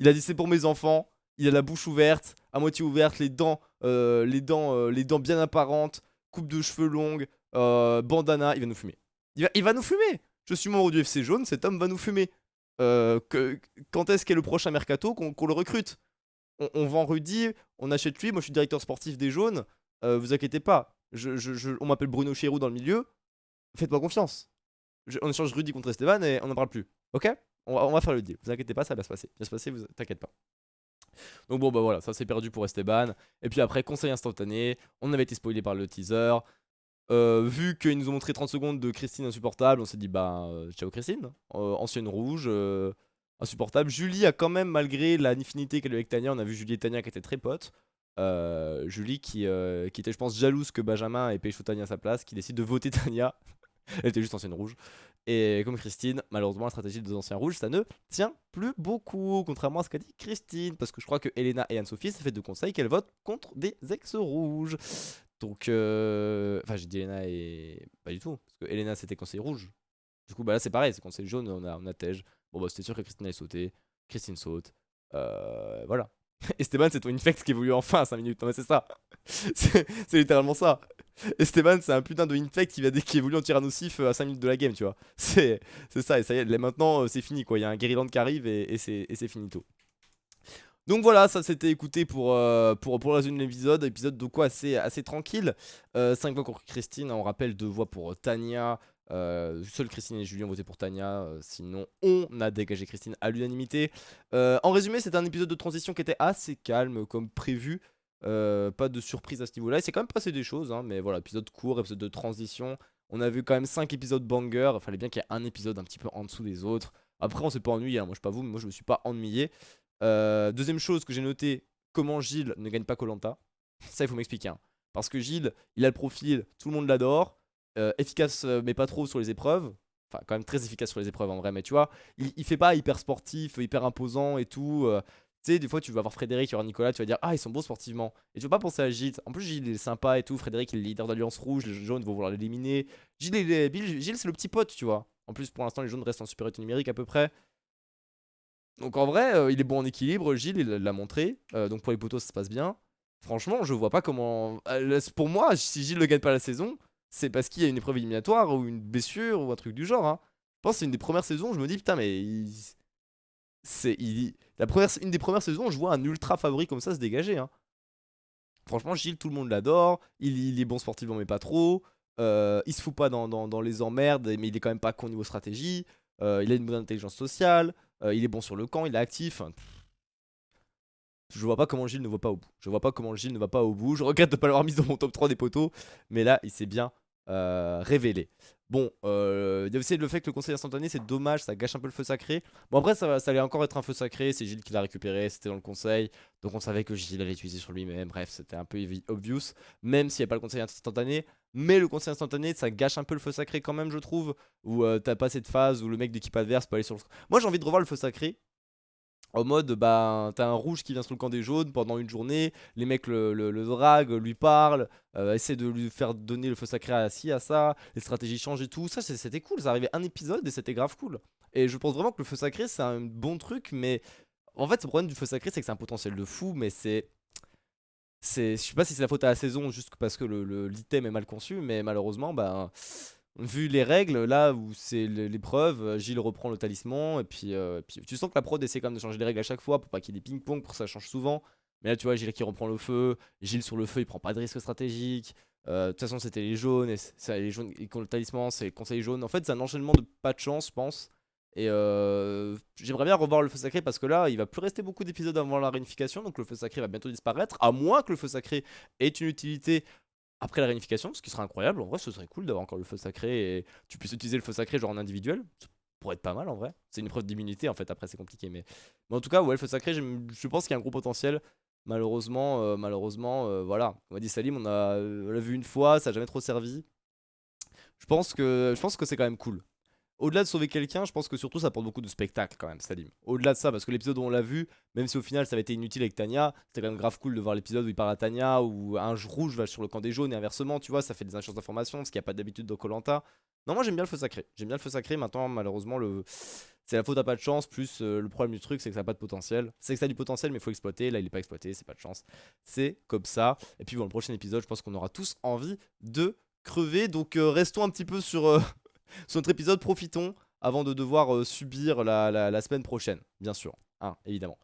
Il a dit c'est pour mes enfants, il a la bouche ouverte, à moitié ouverte, les dents bien apparentes, coupe de cheveux longue, bandana, il va nous fumer. Il va nous fumer. Je suis membre du FC jaune, cet homme va nous fumer. Quand est-ce qu'est le prochain mercato qu'on le recrute? On vend Rudy, on achète lui, moi je suis directeur sportif des jaunes, vous inquiétez pas. On m'appelle Bruno Chéroux dans le milieu. Faites-moi confiance. On échange Rudy contre Esteban et on n'en parle plus. Ok, on va faire le deal. Vous inquiétez pas, ça va se passer. Ça va se passer, vous t'inquiète pas. Donc bon, bah voilà, ça s'est perdu pour Esteban. Et puis après, conseil instantané. On avait été spoilé par le teaser. Vu qu'ils nous ont montré 30 secondes de Christine insupportable, on s'est dit bah ciao Christine. Ancienne rouge, insupportable. Julie a quand même, malgré la affinité qu'elle a avec Tania, on a vu Julie et Tania qui étaient très potes. Julie qui était, je pense, jalouse que Benjamin ait pécho Tania à sa place, qui décide de voter Tania. Elle était juste ancienne rouge. Et comme Christine, malheureusement, la stratégie des anciens rouges, ça ne tient plus beaucoup, contrairement à ce qu'a dit Christine. Parce que je crois que Elena et Anne-Sophie, ça fait de conseils qu'elles votent contre des ex-rouges. Donc, enfin, j'ai dit Elena et. Pas du tout, parce que Elena c'était conseil rouge. Du coup, bah là, c'est pareil, c'est conseil jaune, on a Tej. Bon, bah, c'était sûr que Christine allait sauter. Christine saute. Voilà. Esteban, c'est ton infect qui évolue enfin à 5 minutes. Non, mais c'est ça. C'est littéralement ça. Esteban, c'est un putain de infect qui évolue en tyrannosif à 5 minutes de la game, tu vois. C'est ça, et ça y est, là, maintenant, c'est fini, quoi. Il y a un Guerrilland qui arrive et c'est finito. Donc voilà, ça c'était écouté pour résumer l'épisode. Épisode de quoi assez tranquille. 5 voix contre Christine, on rappelle 2 voix pour Tania. Seul Christine et Julien ont voté pour Tania, sinon on a dégagé Christine à l'unanimité. En résumé, c'était un épisode de transition qui était assez calme comme prévu. Pas de surprise à ce niveau là, il s'est quand même passé des choses, hein, mais voilà, épisode court, épisode de transition. On a vu quand même 5 épisodes banger, il fallait bien qu'il y ait un épisode un petit peu en dessous des autres. Après on s'est pas ennuyé, hein. Moi je sais pas vous, mais moi je me suis pas ennuyé. Deuxième chose que j'ai noté, comment Gilles ne gagne pas Koh Lanta. Ça il faut m'expliquer, hein. Parce que Gilles, il a le profil, tout le monde l'adore. Efficace mais pas trop sur les épreuves. Enfin quand même très efficace sur les épreuves en vrai. Mais tu vois, il fait pas hyper sportif, hyper imposant et tout. Tu sais, des fois tu vas voir Frédéric, il y aura Nicolas, tu vas dire ah ils sont beaux sportivement. Et tu vas pas penser à Gilles. En plus Gilles il est sympa et tout. Frédéric il est leader d'Alliance Rouge, les jaunes vont vouloir l'éliminer. Gilles c'est le petit pote, tu vois. En plus pour l'instant les jaunes restent en supériorité numérique à peu près. Donc en vrai, il est bon en équilibre, Gilles, il l'a montré. Donc pour les potos, ça se passe bien. Franchement, je vois pas comment. Pour moi, si Gilles ne gagne pas la saison, c'est parce qu'il y a une épreuve éliminatoire ou une blessure ou un truc du genre, hein. Je pense que c'est une des premières saisons où je me dis, putain, mais. Une des premières saisons où je vois un ultra favori comme ça se dégager, hein. Franchement, Gilles, tout le monde l'adore. Il est bon sportivement, mais pas trop. Il se fout pas dans les emmerdes, mais il est quand même pas con niveau stratégie. il a une bonne intelligence sociale, il est bon sur le camp, il est actif. Enfin, je vois pas comment Gilles ne va pas au bout. Je vois pas comment Gilles ne va pas au bout. Je regrette de ne pas l'avoir mis dans mon top 3 des poteaux. Mais là, il s'est bien révélé. Bon, il y a aussi le fait que le conseil instantané, c'est dommage, ça gâche un peu le feu sacré. Bon, après, ça allait encore être un feu sacré. C'est Gilles qui l'a récupéré, c'était dans le conseil. Donc on savait que Gilles allait l'utiliser sur lui-même. Bref, c'était un peu obvious. Même s'il n'y a pas le conseil instantané. Mais le conseil instantané, ça gâche un peu le feu sacré quand même, je trouve. Où t'as pas cette phase où le mec d'équipe adverse peut aller sur le. Moi, j'ai envie de revoir le feu sacré. En mode, bah, t'as un rouge qui vient sur le camp des jaunes pendant une journée, les mecs le draguent, lui parlent, essaient de lui faire donner le feu sacré à ci, à ça, les stratégies changent et tout. Ça, c'était cool, ça arrivait un épisode et c'était grave cool. Et je pense vraiment que le feu sacré, c'est un bon truc, mais en fait, le problème du feu sacré, c'est que c'est un potentiel de fou, mais c'est. Je sais pas si c'est la faute à la saison, juste parce que l'item est mal conçu, mais malheureusement, bah. Vu les règles, là où c'est l'épreuve, Gilles reprend le talisman. Et puis tu sens que la prod essaie quand même de changer les règles à chaque fois pour pas qu'il y ait des ping-pong, pour que ça change souvent. Mais là, tu vois, Gilles qui reprend le feu. Gilles sur le feu, il prend pas de risque stratégique. De toute façon, c'était les jaunes. Et les jaunes, et quand le talisman, c'est le conseil jaune. En fait, c'est un enchaînement de pas de chance, je pense. Et j'aimerais bien revoir le feu sacré parce que là, il va plus rester beaucoup d'épisodes avant la réunification. Donc le feu sacré va bientôt disparaître. À moins que le feu sacré ait une utilité après la réunification, ce qui serait incroyable. En vrai, ce serait cool d'avoir encore le feu sacré et tu puisses utiliser le feu sacré genre en individuel. Ça pourrait être pas mal en vrai. C'est une preuve d'immunité en fait, après c'est compliqué. Mais en tout cas, ouais, le feu sacré, je pense qu'il y a un gros potentiel. Malheureusement, voilà. On m'a dit Salim, on l'a vu une fois, ça n'a jamais trop servi. Je pense que c'est quand même cool. Au-delà de sauver quelqu'un, je pense que surtout ça apporte beaucoup de spectacle quand même, Salim. Au-delà de ça, parce que l'épisode où on l'a vu, même si au final ça avait été inutile avec Tanya, c'était quand même grave cool de voir l'épisode où il parle à Tanya, où un rouge va sur le camp des jaunes et inversement, tu vois, ça fait des échanges d'informations, ce qu'il n'y a pas d'habitude dans koh. Non, moi j'aime bien le feu sacré. J'aime bien le feu sacré, maintenant malheureusement, c'est la faute à pas de chance, plus le problème du truc, c'est que ça n'a pas de potentiel. C'est que ça a du potentiel, mais il faut exploiter. Là, il n'est pas exploité, c'est pas de chance. C'est comme ça. Et puis, bon, le prochain épisode, je pense qu'on aura tous envie de crever. Donc, restons un petit peu sur notre épisode, profitons avant de devoir subir la semaine prochaine, bien sûr, hein, évidemment.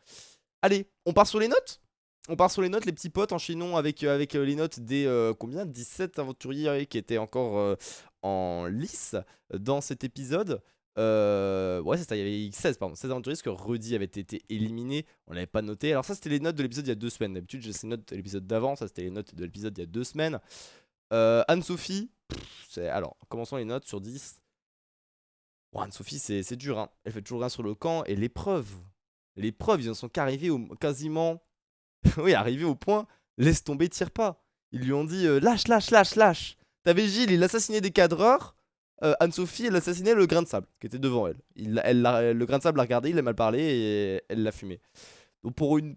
Allez, on part sur les notes. On part sur les notes, les petits potes, enchaînons avec les notes des combien 17 aventuriers qui étaient encore en lice dans cet épisode. Ouais, c'est ça, il y avait 16, pardon, 16 aventuriers parce que Rudy avait été éliminé, on l'avait pas noté. Alors, ça, c'était les notes de l'épisode il y a 2 semaines. D'habitude, j'ai ces notes de l'épisode d'avant, ça, c'était les notes de l'épisode il y a 2 semaines. Anne-Sophie, alors, commençons les notes sur 10. Bon, Anne-Sophie, c'est dur, hein. Elle fait toujours rien sur le camp. Et l'épreuve. L'épreuve, ils en sont qu'arrivés quasiment. Oui, arrivés au point. Laisse tomber, tire pas. Ils lui ont dit lâche, lâche, lâche, lâche. T'avais Gilles, il assassinait des cadreurs. Anne-Sophie, elle assassinait le grain de sable qui était devant elle. Le grain de sable l'a regardé, il a mal parlé et elle l'a fumé. Donc, pour une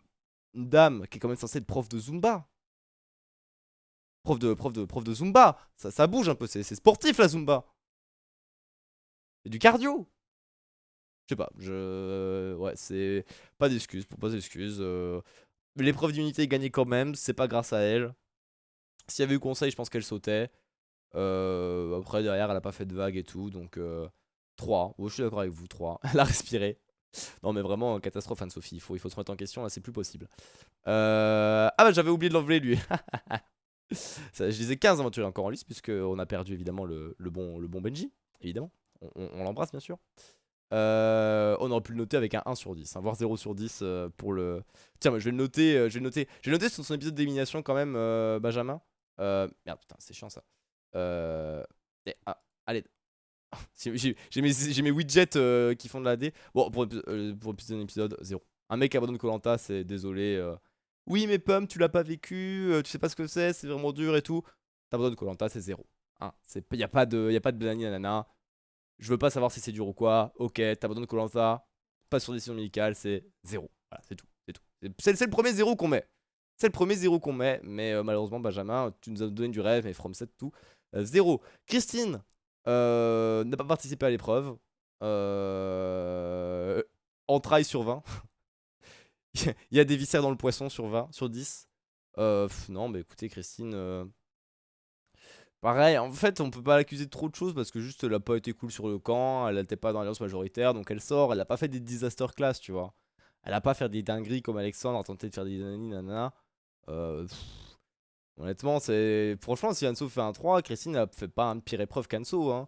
dame qui est quand même censée être prof de Zumba. Prof de Zumba. Ça bouge un peu, c'est sportif la Zumba. C'est du cardio. Je sais pas, ouais, c'est pas d'excuses, pour pas d'excuses. L'épreuve d'unité est gagnée quand même, c'est pas grâce à elle. S'il y avait eu conseil, je pense qu'elle sautait. Après, derrière, elle a pas fait de vague et tout, donc 3. Oh, je suis d'accord avec vous, 3. Elle a respiré. Non, mais vraiment, catastrophe, Anne-Sophie. Il faut se remettre en question, là, c'est plus possible. Ah, bah, j'avais oublié de l'enlever, lui. Je disais 15 aventuriers encore en lice, puisqu'on a perdu évidemment le bon Benji, évidemment. On l'embrasse, bien sûr. On aurait pu le noter avec un 1 sur 10, hein, voire 0 sur 10 pour le. Tiens, je vais le noter, je vais le noter sur son épisode d'élimination quand même, Benjamin. Merde, putain, c'est chiant ça. Allez, j'ai mes widgets qui font de la D. Bon, pour un épisode, 0. Un mec abandonne koh, c'est désolé. Oui, mais Pomme, tu l'as pas vécu, tu sais pas ce que c'est vraiment dur et tout. T'abandonnes koh, c'est 0. Hein, y a pas de banani nanana. Je veux pas savoir si c'est dur ou quoi. Ok, t'abandonnes koh, pas sur décision médicale, c'est 0. Voilà, c'est tout. C'est le premier 0 qu'on met. C'est le premier 0 qu'on met. Mais malheureusement, Benjamin, tu nous as donné du rêve, mais From 7 tout. 0. Christine n'a pas participé à l'épreuve. Entrailles sur 20. Il y a des viscères dans le poisson sur 20, sur 10. Non, mais écoutez, Christine. Pareil, en fait, on peut pas l'accuser de trop de choses parce que juste elle a pas été cool sur le camp, elle était pas dans l'alliance majoritaire, donc elle sort, elle a pas fait des disaster class, tu vois. Elle a pas fait des dingueries comme Alexandre a tenté de faire des nanani nanana. Honnêtement, c'est. Franchement, si Anso fait un 3, Christine a fait pas une pire épreuve qu'Anso, hein.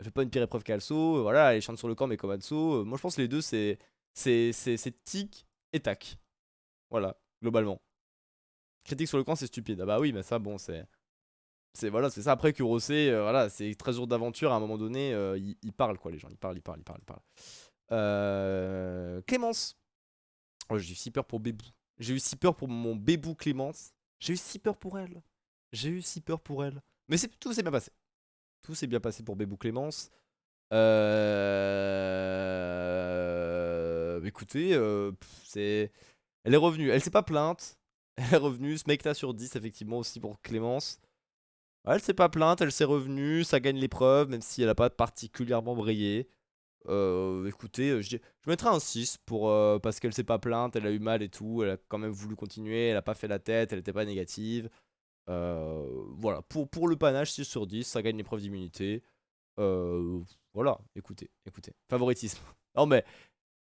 Elle fait pas une pire épreuve qu'Also. Voilà, elle chante sur le camp, mais comme Anso. Moi, je pense que les deux, c'est tic et tac. Voilà, globalement. Critique sur le camp, c'est stupide. Ah bah oui, mais ça, bon, voilà, c'est ça. Après, Kurosé, voilà, c'est 13 jours d'aventure. À un moment donné, ils parlent, quoi, les gens. Ils parlent. Clémence. Oh, j'ai eu si peur pour Bébou. J'ai eu si peur pour mon Bébou Clémence. J'ai eu si peur pour elle. J'ai eu si peur pour elle. Mais tout s'est bien passé. Tout s'est bien passé pour Bébou Clémence. Écoutez, elle est revenue. Elle s'est pas plainte. Elle est revenue. Smecta sur 10, effectivement, aussi pour Clémence. Ouais, elle s'est pas plainte. Elle s'est revenue. Ça gagne l'épreuve, même si elle a pas particulièrement brillé. Écoutez, je mettrais un 6 parce qu'elle s'est pas plainte, elle a eu mal et tout, elle a quand même voulu continuer, elle a pas fait la tête, elle était pas négative. Voilà, pour le panache, 6 sur 10, ça gagne l'épreuve d'immunité. Voilà, écoutez. Favoritisme. Non mais,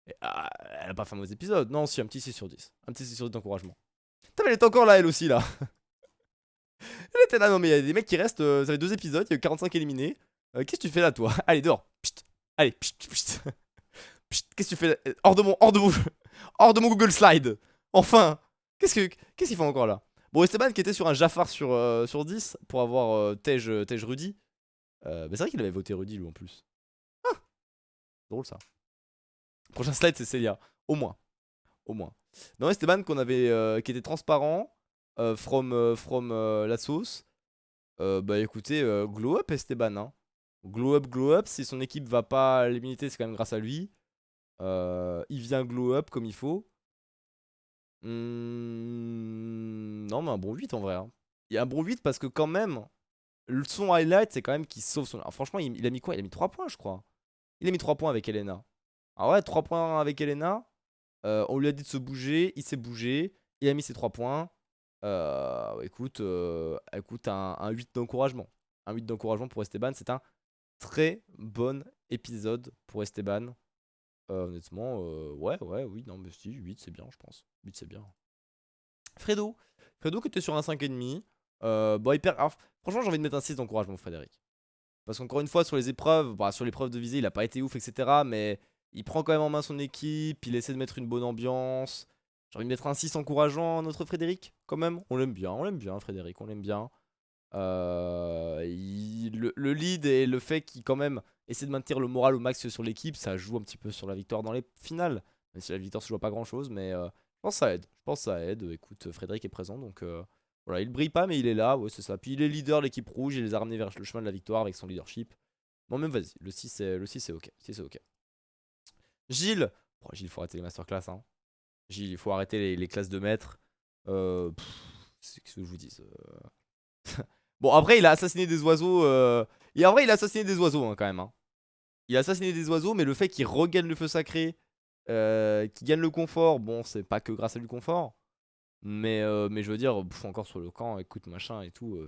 elle a pas fait un mauvais épisode. Non, si, un petit 6 sur 10. Un petit 6 sur 10 d'encouragement. Putain, mais elle est encore là, elle aussi, là. Elle était là, non mais il y a des mecs qui restent, ça fait 2 épisodes, il y a eu 45 éliminés. Qu'est-ce que tu fais là, toi? Allez, dehors. Psst. Allez, psst. Psst, qu'est-ce que tu fais là? Hors de mon Google Slide. Enfin. Qu'est-ce qu'il fait encore là? Bon, Esteban qui était sur un Jafar sur 10 pour avoir Tej Rudy. Mais c'est vrai qu'il avait voté Rudy lui en plus. Ah, drôle ça. Prochain slide c'est Célia. Au moins. Non, Esteban qui était transparent from la sauce. Bah écoutez, glow up Esteban, hein. Glow up, si son équipe va pas à l'immunité, c'est quand même grâce à lui. Il vient glow up comme il faut. Non, mais un bon 8 en vrai, hein. Il y a un bon 8 parce que quand même, son highlight, c'est quand même qu'il sauve son... Alors, franchement, il a mis quoi? Il a mis 3 points, je crois. Il a mis 3 points avec Elena. Ah ouais, 3 points avec Elena. On lui a dit de se bouger, il s'est bougé. Il a mis ses 3 points. Écoute, un 8 d'encouragement. Un 8 d'encouragement pour Esteban. C'est un très bon épisode pour Esteban. Honnêtement, oui, non, mais si, 8 c'est bien, je pense. 8 c'est bien. Fredo qui était sur un 5,5. Alors, franchement, j'ai envie de mettre un 6 d'encouragement, Frédéric. Parce qu'encore une fois, sur les épreuves, sur l'épreuve de visée, il a pas été ouf, etc. Mais il prend quand même en main son équipe, il essaie de mettre une bonne ambiance. J'ai envie de mettre un 6 encourageant à notre Frédéric, quand même. On l'aime bien, Frédéric, on l'aime bien. Le lead et le fait qu'il quand même essaie de maintenir le moral au max sur l'équipe, ça joue un petit peu sur la victoire dans les finales. Même si la victoire se joue à pas grand chose, mais je pense que ça aide. Écoute, Frédéric est présent, donc voilà, il brille pas, mais il est là, ouais, c'est ça. Puis il est leader de l'équipe rouge, il les a ramenés vers le chemin de la victoire avec son leadership. Bon, même vas-y, le 6 c'est ok. Gilles, Gilles, il faut arrêter les masterclass, hein. Gilles, il faut arrêter les classes de maître. C'est ce que je vous dis. Bon, après, il a assassiné des oiseaux. Et en vrai, il a assassiné des oiseaux, hein, quand même, hein. Il a assassiné des oiseaux, mais le fait qu'il regagne le feu sacré, qu'il gagne le confort, bon, c'est pas que grâce à du confort. Mais je veux dire, encore sur le camp, écoute, machin et tout.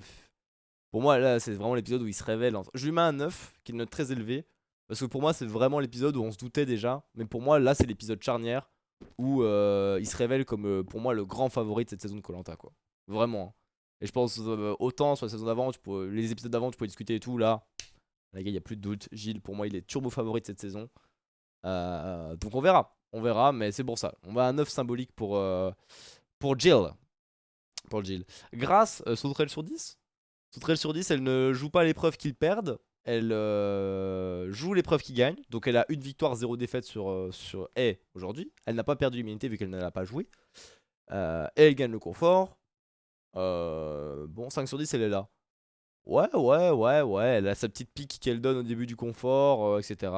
Pour moi, là, c'est vraiment l'épisode où il se révèle. Je lui mets un 9, qui est une note très élevée. Parce que pour moi, c'est vraiment l'épisode où on se doutait déjà. Mais pour moi, là, c'est l'épisode charnière où il se révèle comme, pour moi, le grand favori de cette saison de koh, quoi. Vraiment, hein. Et je pense autant sur la saison d'avant, les épisodes d'avant, tu pouvais discuter et tout. Là, les gars, il n'y a plus de doute. Gilles, pour moi, il est turbo favori de cette saison. Donc on verra, mais c'est pour ça. On va à un 9 symbolique pour Jill. Grâce, sauterait sur 10. Sauterait sur 10, elle ne joue pas l'épreuve qu'ils perdent. Elle joue l'épreuve qu'ils gagnent. Donc elle a une victoire, 0 défaite sur A aujourd'hui. Elle n'a pas perdu l'immunité vu qu'elle ne l'a pas joué. Et elle gagne le confort. Bon, 5 sur 10, elle est là. Ouais. Elle a sa petite pique qu'elle donne au début du confort, etc.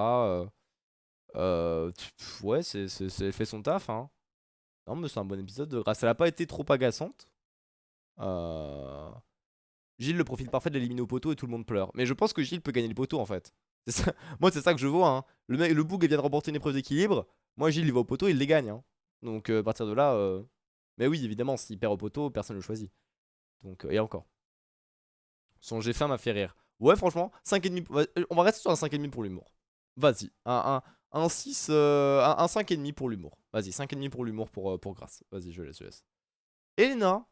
Ouais, elle fait son taf, hein. Non, mais c'est un bon épisode de grâce. Elle a pas été trop agaçante. Euh... Gilles, le profil parfait de l'éliminer au poteau et tout le monde pleure. Mais je pense que Gilles peut gagner le poteau en fait. Ça. Moi, c'est ça que je vois, hein. Le boug vient de remporter une épreuve d'équilibre. Moi, Gilles, il va au poteau, il les gagne, hein. Donc, à partir de là. Mais oui, évidemment, s'il perd au poteau, personne ne le choisit. Donc, et encore. Son G5 m'a fait rire. Ouais, franchement, 5,5. On va rester sur un 5,5 pour l'humour. Vas-y, un 6, un 5,5 pour l'humour. Vas-y, 5,5 pour l'humour pour Grâce. Vas-y, je laisse. Elena,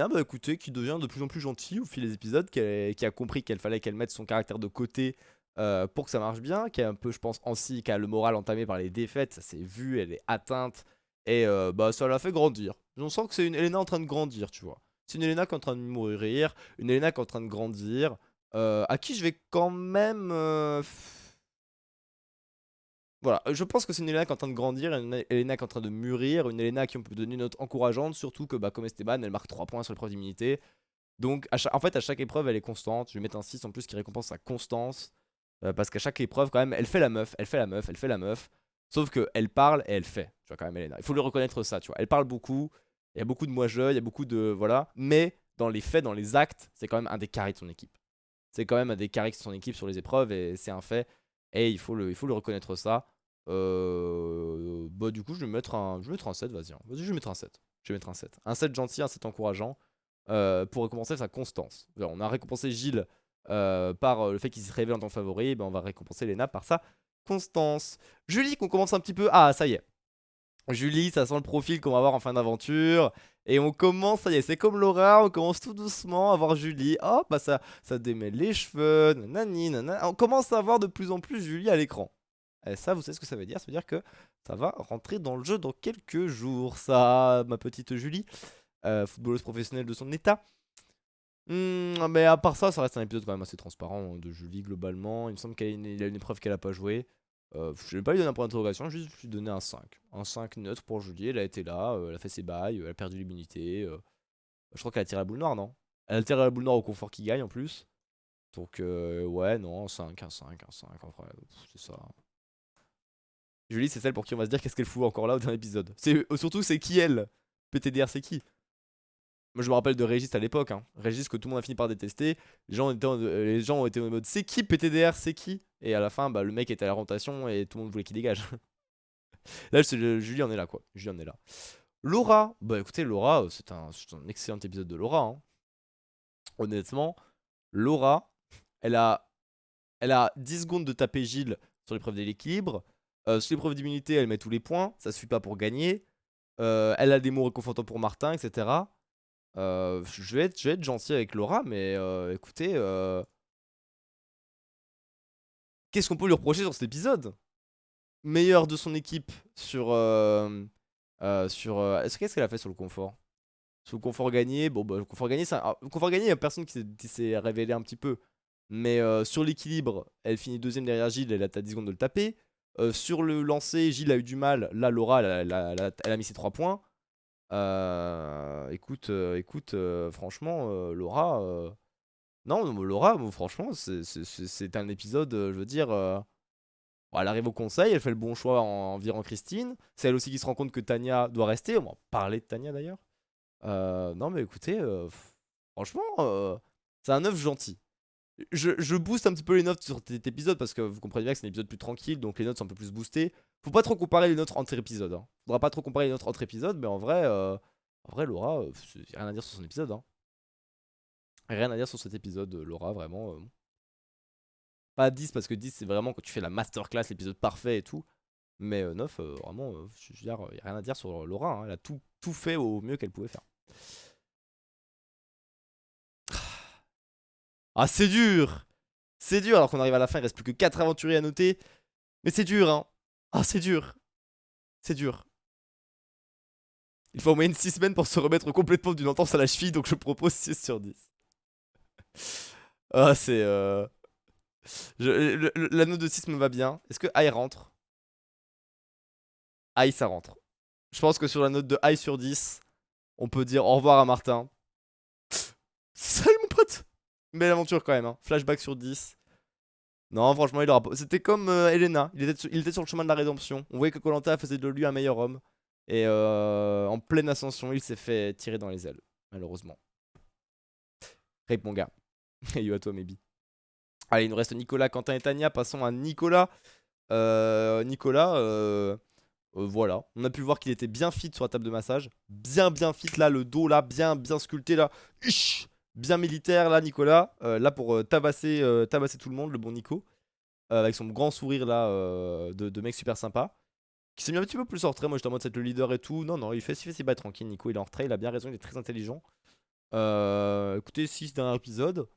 bah écoutez, qui devient de plus en plus gentille au fil des épisodes, qui a compris qu'il fallait qu'elle mette son caractère de côté pour que ça marche bien, qui est un peu, je pense, qui a le moral entamé par les défaites, ça s'est vu, elle est atteinte, et bah ça l'a fait grandir. On sent que c'est une Elena en train de grandir, tu vois. C'est une Elena qui est en train de mourir, une Elena qui est en train de grandir, à qui je vais quand même... Voilà, je pense que c'est une Elena qui est en train de grandir, une Elena qui est en train de mûrir, une Elena à qui on peut donner une note encourageante, surtout que bah, comme Esteban, elle marque 3 points sur l'épreuve d'immunité. Donc en fait, à chaque épreuve, elle est constante. Je vais mettre un 6 en plus qui récompense sa constance. Parce qu'à chaque épreuve, quand même, elle fait la meuf, elle fait la meuf, elle fait la meuf. Sauf qu'elle parle et elle fait, tu vois, quand même, Elena. Il faut lui reconnaître ça, tu vois. Elle parle beaucoup, il y a beaucoup de moi-je, il y a beaucoup de... Voilà. Mais dans les faits, dans les actes, c'est quand même un des carrés de son équipe. C'est quand même un des carrés de son équipe sur les épreuves et c'est un fait. Et il faut lui reconnaître ça. Bah du coup je vais mettre un 7, vas-y, hein. Vas-y, je vais mettre un 7. Je vais mettre un 7. Un 7 gentil, un 7 encourageant. Pour récompenser sa constance. On a récompensé Gilles par le fait qu'il se révèle en tant que favori. Ben, on va récompenser Lena par sa constance. Julie, qu'on commence un petit peu. Ah, ça y est. Julie, ça sent le profil qu'on va avoir en fin d'aventure. Et on commence, ça y est, c'est comme Laura, on commence tout doucement à voir Julie. Oh, bah ça démêle les cheveux, nanani, nanana. On commence à voir de plus en plus Julie à l'écran. Et ça, vous savez ce que ça veut dire? Ça veut dire que ça va rentrer dans le jeu dans quelques jours, ça, ma petite Julie. Footballeuse professionnelle de son état. Mais à part ça, ça reste un épisode quand même assez transparent de Julie globalement. Il me semble qu'il a une épreuve qu'elle a pas jouée. Je vais pas lui donner un point d'interrogation, juste lui donner un 5. Un 5 neutre pour Julie, elle a été là, elle a fait ses bails, elle a perdu l'immunité. Je crois qu'elle a tiré la boule noire, non? Elle a tiré la boule noire au confort qui gagne en plus. Donc ouais, non, un 5, un 5, un 5, en vrai, c'est ça. Julie, c'est celle pour qui on va se dire qu'est-ce qu'elle fout encore là au dernier épisode. Surtout, c'est qui elle? PTDR, c'est qui? Moi je me rappelle de Régis à l'époque, hein. Régis que tout le monde a fini par détester. Les gens ont été en mode c'est qui PTDR, c'est qui? Et à la fin, bah, le mec était à la rotation et tout le monde voulait qu'il dégage. Là, Julie en est là quoi. Julie en est là. Laura, bah écoutez, Laura, c'est un excellent épisode de Laura, hein. Honnêtement, Laura, elle a, elle a 10 secondes de taper Gilles sur l'épreuve de l'équilibre. Sur l'épreuve d'immunité, elle met tous les points. Ça suffit pas pour gagner. Elle a des mots réconfortants pour Martin, etc. Je vais être gentil avec Laura, mais écoutez, qu'est-ce qu'on peut lui reprocher sur cet épisode? Meilleur de son équipe qu'est-ce qu'elle a fait sur le confort? Sur le confort gagné, bon bah le confort gagné, le confort gagné, il y a personne qui s'est révélé un petit peu. Mais sur l'équilibre, elle finit deuxième derrière Gilles, elle a 10 secondes de le taper. Sur le lancer, Gilles a eu du mal. Là, Laura, elle a mis ses 3 points. Écoute, franchement, Laura. Non, Laura, franchement, c'est un épisode, je veux dire. Bon, elle arrive au conseil, elle fait le bon choix en virant Christine. C'est elle aussi qui se rend compte que Tania doit rester. On va en parler de Tania d'ailleurs. Non, mais écoutez, franchement, c'est un œuf gentil. Je booste un petit peu les notes sur cet épisode parce que vous comprenez bien que c'est un épisode plus tranquille, donc les notes sont un peu plus boostées. Faut pas trop comparer les notes entre épisodes, hein. Faudra pas trop comparer les notes entre épisodes, mais en vrai, Laura, y a rien à dire sur son épisode, hein. Rien à dire sur cet épisode, Laura, vraiment. Pas 10 parce que 10 c'est vraiment quand tu fais la masterclass, l'épisode parfait et tout. Mais 9, vraiment, je veux dire, y a rien à dire sur Laura, hein. Elle a tout fait au mieux qu'elle pouvait faire. Ah, c'est dur! C'est dur alors qu'on arrive à la fin, il reste plus que 4 aventuriers à noter. Mais c'est dur, hein. Ah, c'est dur. C'est dur. Il faut en moyenne 6 semaines pour se remettre complètement d'une entorse à la cheville, donc je propose 6 sur 10. Ah, c'est... la note de 6 me va bien. Est-ce que Aïe rentre? Aïe, ça rentre. Je pense que sur la note de Aïe sur 10, on peut dire au revoir à Martin. Salut mon pote! Belle aventure quand même, hein. Flashback sur 10. Non, franchement, il aura pas. C'était comme Elena. Il était sur le chemin de la rédemption. On voyait que Koh faisait de lui un meilleur homme. Et en pleine ascension, il s'est fait tirer dans les ailes. Malheureusement. Rape mon gars. Et you à toi, maybe. Allez, il nous reste Nicolas, Quentin et Tania. Passons à Nicolas. Nicolas, voilà. On a pu voir qu'il était bien fit sur la table de massage. Bien fit là, le dos là, bien sculpté là. Ish, bien militaire là, Nicolas. Là pour tabasser tout le monde, le bon Nico. Avec son grand sourire là de mec super sympa. Qui s'est mis un petit peu plus en retrait. Moi j'étais en mode c'est le leader et tout. Non, il fait ses bails tranquille. Nico il est en retrait, il a bien raison, il est très intelligent. Écoutez, 6 derniers épisodes.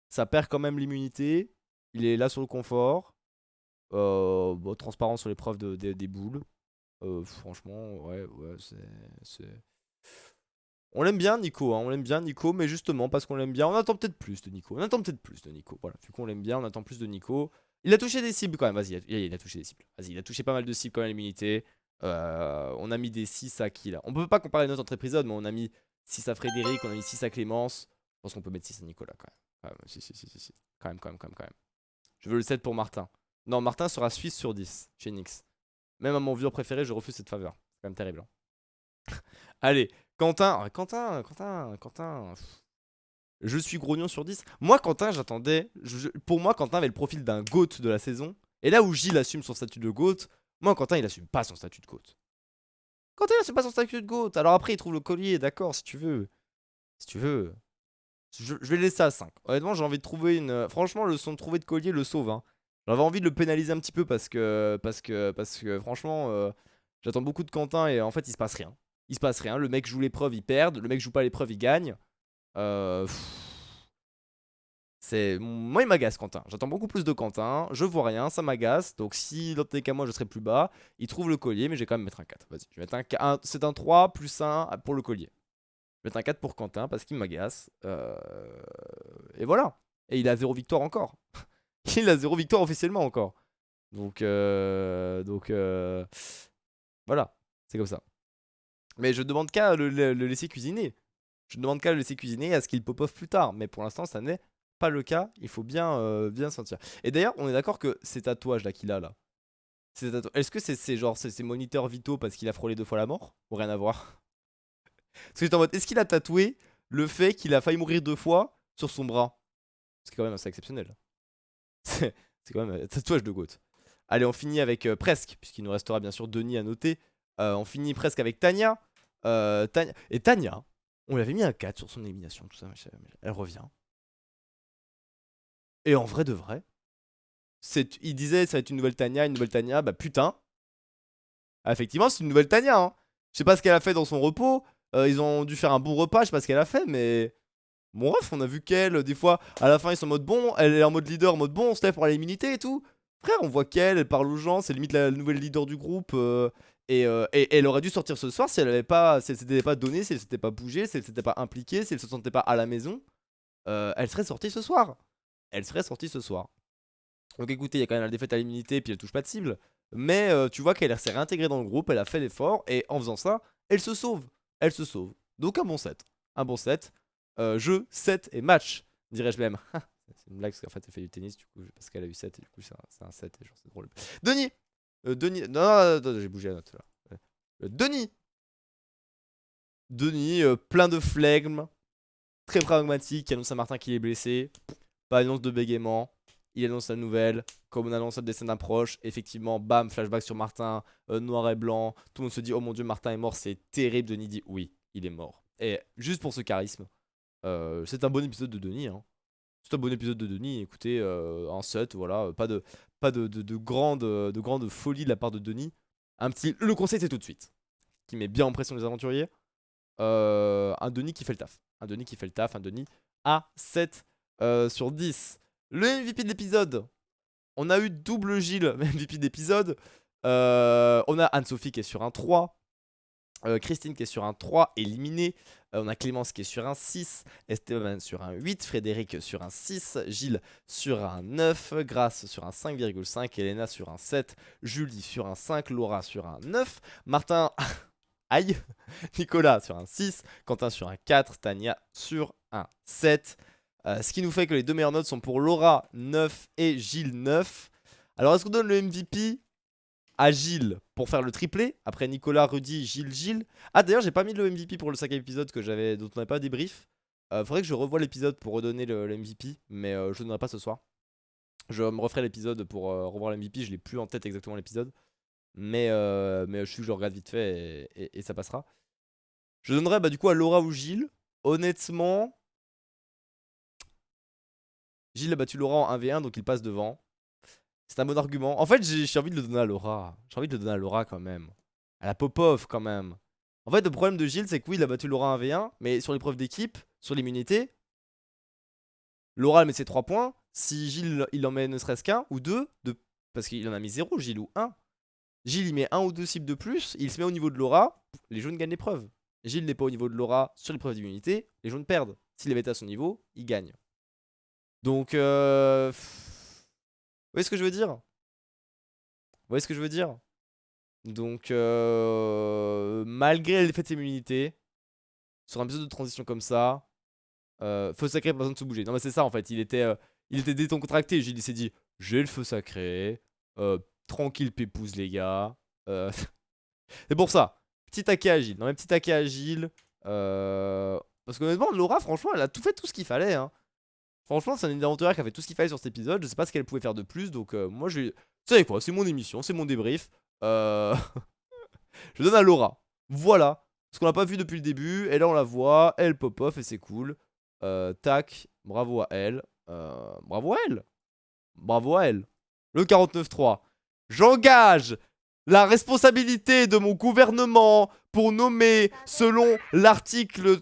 Ça perd quand même l'immunité. Il est là sur le confort. Bon, transparent sur l'épreuve des boules. Franchement, ouais, c'est... On l'aime bien, Nico, hein, on l'aime bien, Nico, mais justement, parce qu'on l'aime bien, on attend peut-être plus de Nico. On attend peut-être plus de Nico. Voilà, vu qu'on l'aime bien, on attend plus de Nico. Il a touché des cibles quand même, vas-y, il a touché des cibles. Vas-y, il a touché pas mal de cibles quand même à l'immunité. On a mis des 6 à qui là? On peut pas comparer les notes entre épisodes, mais on a mis 6 à Frédéric, on a mis 6 à Clémence. Je pense qu'on peut mettre 6 à Nicolas quand même. Si. Quand même. Je veux le 7 pour Martin. Non, Martin sera Suisse sur 10 chez Nix. Même à mon vieux préféré, je refuse cette faveur. C'est quand même terrible. Hein. Allez, Quentin. Quentin. Je suis grognon sur 10. Moi, Quentin, j'attendais. Pour moi, Quentin avait le profil d'un GOAT de la saison. Et là où Gilles assume son statut de GOAT, moi, Quentin, il assume pas son statut de GOAT. Quentin, il assume pas son statut de GOAT. Alors après, il trouve le collier, d'accord, si tu veux. Si tu veux. Je vais le laisser à 5. Honnêtement, j'ai envie de trouver une. Franchement, le son de trouver de collier le sauve. Hein. J'avais envie de le pénaliser un petit peu parce que franchement, j'attends beaucoup de Quentin et en fait, il se passe rien. Il se passe rien. Le mec joue l'épreuve, il perd. Le mec joue pas l'épreuve, il gagne. Moi, il m'agace, Quentin. J'attends beaucoup plus de Quentin. Je vois rien, ça m'agace. Donc, si dans tous les cas, moi, je serais plus bas, il trouve le collier, mais je vais quand même mettre un 4. Vas-y, je vais mettre c'est un 3 plus 1 pour le collier. Je vais mettre un 4 pour Quentin parce qu'il m'agace. Et voilà. Et il a 0 victoire encore. Il a 0 victoire officiellement encore. Donc voilà. C'est comme ça. Mais je demande qu'à le laisser cuisiner. Je ne demande qu'à le laisser cuisiner à ce qu'il pop-off plus tard. Mais pour l'instant, ça n'est pas le cas. Il faut bien sentir. Et d'ailleurs, on est d'accord que ces tatouages là qu'il a là. Est-ce que c'est genre ses moniteurs vitaux parce qu'il a frôlé 2 fois la mort? Ou rien à voir? Parce que j'étais en mode, est-ce qu'il a tatoué le fait qu'il a failli mourir 2 fois sur son bras? C'est quand même assez exceptionnel. C'est quand même un tatouage de GOAT. Allez, on finit avec presque, puisqu'il nous restera bien sûr Denis à noter. On finit presque avec Tania. Et Tania, on lui avait mis un 4 sur son élimination, tout ça. Elle revient. Et en vrai de vrai, il disait ça va être une nouvelle Tania. Bah putain. Ah, effectivement, c'est une nouvelle Tania. Hein. Je sais pas ce qu'elle a fait dans son repos. Ils ont dû faire un bon repas, je sais pas ce qu'elle a fait, mais. Bon, bref, on a vu qu'elle, des fois, à la fin, ils sont en mode bon, elle est en mode leader, en mode bon, on se lève pour l'immunité et tout. Frère, on voit qu'elle, elle parle aux gens, c'est limite la nouvelle leader du groupe. Et elle aurait dû sortir ce soir si elle s'était pas donnée, si elle s'était pas bougée, si elle s'était pas impliquée, si elle se sentait pas à la maison. Elle serait sortie ce soir. Elle serait sortie ce soir. Donc écoutez, il y a quand même la défaite à l'immunité, puis elle touche pas de cible. Mais tu vois qu'elle s'est réintégrée dans le groupe, elle a fait l'effort, et en faisant ça, elle se sauve. Elle se sauve. Donc un bon set. Un bon set. Jeu, set et match, dirais-je même. C'est une blague parce qu'en fait elle fait du tennis, du coup, parce qu'elle a eu 7 et du coup c'est un 7 et genre c'est drôle. Denis Denis. Non, j'ai bougé la note là. Denis, plein de flegme, très pragmatique, qui annonce à Martin qu'il est blessé. Pas annonce de bégaiement. Il annonce la nouvelle. Comme on annonce le dessin d'approche, effectivement, bam, flashback sur Martin, noir et blanc. Tout le monde se dit, oh mon dieu, Martin est mort, c'est terrible. Denis dit, oui, il est mort. Et juste pour ce charisme, c'est un bon épisode de Denis. Hein. C'est un bon épisode de Denis. Écoutez, un set, voilà, pas de grande folie de la part de Denis. Le conseil, c'est tout de suite. Qui met bien en pression les aventuriers. Un Denis qui fait le taf. Un Denis à 7 sur 10. Le MVP de l'épisode. On a eu double Gilles MVP d'épisode. On a Anne-Sophie qui est sur un 3. Christine qui est sur un 3, éliminée. On a Clémence qui est sur un 6. Esteban sur un 8. Frédéric sur un 6. Gilles sur un 9. Grace sur un 5,5. Elena sur un 7. Julie sur un 5. Laura sur un 9. Martin... Aïe. Nicolas sur un 6. Quentin sur un 4. Tania sur un 7. Ce qui nous fait que les deux meilleures notes sont pour Laura 9 et Gilles 9. Alors est-ce qu'on donne le MVP à Gilles pour faire le triplé? Après Nicolas, Rudy, Gilles. Ah d'ailleurs j'ai pas mis le MVP pour le 5ème épisode dont on n'avait pas débrief. Faudrait que je revoie l'épisode pour redonner le MVP. Mais je ne donnerai pas ce soir. Je me referai l'épisode pour revoir le MVP. Je l'ai plus en tête exactement l'épisode. Mais je suis que je regarde vite fait et ça passera. Je donnerai du coup à Laura ou Gilles. Honnêtement, Gilles a battu Laura en 1v1 donc il passe devant. C'est un bon argument. En fait, j'ai envie de le donner à Laura. J'ai envie de le donner à Laura quand même. À la Popov quand même. En fait, le problème de Gilles, c'est que oui, il a battu Laura en 1v1, mais sur l'épreuve d'équipe, sur l'immunité, Laura elle met ses 3 points. Si Gilles il en met ne serait-ce qu'un ou deux, parce qu'il en a mis 0 Gilles ou 1. Gilles il met 1 ou 2 cibles de plus, il se met au niveau de l'aura, les jaunes gagnent l'épreuve. Gilles n'est pas au niveau de l'aura sur l'épreuve d'immunité, les jaunes perdent. S'il avait été à son niveau, il gagne. Donc vous voyez ce que je veux dire? Vous voyez ce que je veux dire? Donc malgré l'effet d'immunité, sur un épisode de transition comme ça, feu sacré, pas besoin de se bouger. Non mais c'est ça en fait, il était décontracté. Gilles il s'est dit, j'ai le feu sacré, tranquille pépouze les gars. C'est pour ça, petit taquet à Gilles. Non mais petit taquet à Gilles. Parce qu'honnêtement, Laura, franchement, elle a tout fait tout ce qu'il fallait. Hein. Franchement, c'est un aventurière qui a fait tout ce qu'il fallait sur cet épisode. Je sais pas ce qu'elle pouvait faire de plus. Donc moi, je vais... Vous savez quoi, c'est mon émission, c'est mon débrief. Je donne à Laura. Voilà. Parce qu'on l'a pas vu depuis le début. Et là, on la voit. Elle pop off et c'est cool. Tac. Bravo à elle. Bravo à elle. Bravo à elle. Le 49.3. J'engage la responsabilité de mon gouvernement pour nommer, selon l'article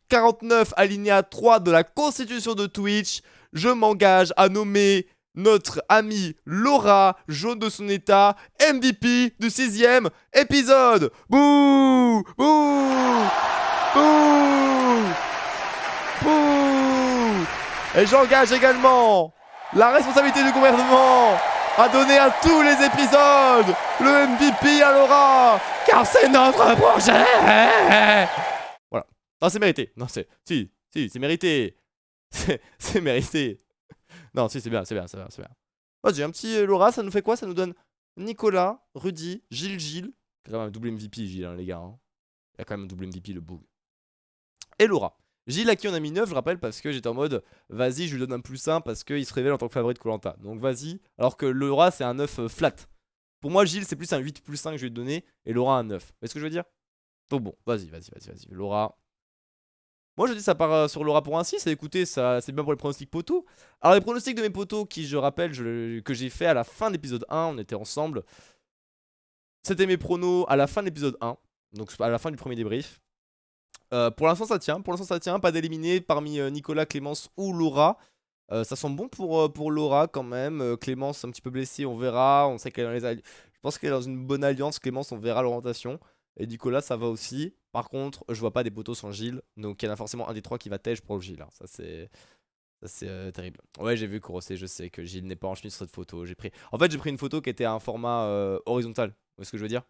49 alinéa 3 de la constitution de Twitch, je m'engage à nommer notre amie Laura, jaune de son état, MVP du 6ème épisode. Bouh, bouh, bouh, bouh. Et j'engage également la responsabilité du gouvernement à donner à tous les épisodes le MVP à Laura, car c'est notre projet. Voilà. Non, c'est mérité. Non, c'est... Si, c'est mérité. C'est mérité. Non, si, c'est bien, c'est bien. Vas-y, un petit Laura, ça nous fait quoi? Ça nous donne Nicolas, Rudy, Gilles. Il y a quand même un double MVP, Gilles, hein, les gars. Hein. Il y a quand même un double MVP, le boug. Et Laura. Gilles à qui on a mis 9, je rappelle, parce que j'étais en mode vas-y, je lui donne un plus 1 parce qu'il se révèle en tant que favori de Koh-Lanta. Donc vas-y, alors que Laura c'est un 9 flat. Pour moi, Gilles c'est plus un 8 plus 5 que je vais te donner et Laura un 9. Vous voyez ce que je veux dire? Donc bon, vas-y. Laura. Moi je dis ça part sur Laura pour un 6, et écoutez, ça c'est bien pour les pronostics potos. Alors les pronostics de mes potos qui je rappelle que j'ai fait à la fin de l'épisode 1, on était ensemble. C'était mes pronos à la fin de l'épisode 1, donc à la fin du premier débrief. Pour l'instant ça tient, pas d'éliminer parmi Nicolas, Clémence ou Laura. Ça sent bon pour Laura quand même. Clémence un petit peu blessée, on verra. On sait qu'elle est dans les je pense qu'elle est dans une bonne alliance. Clémence, on verra l'orientation. Et Nicolas, ça va aussi. Par contre, je vois pas des potos sans Gilles. Donc il y en a forcément un des trois qui va tège pour le Gilles. Hein. Ça c'est terrible. Ouais, j'ai vu Corosé, je sais que Gilles n'est pas en chemise sur cette photo. En fait, j'ai pris une photo qui était à un format horizontal. Vous voyez ce que je veux dire?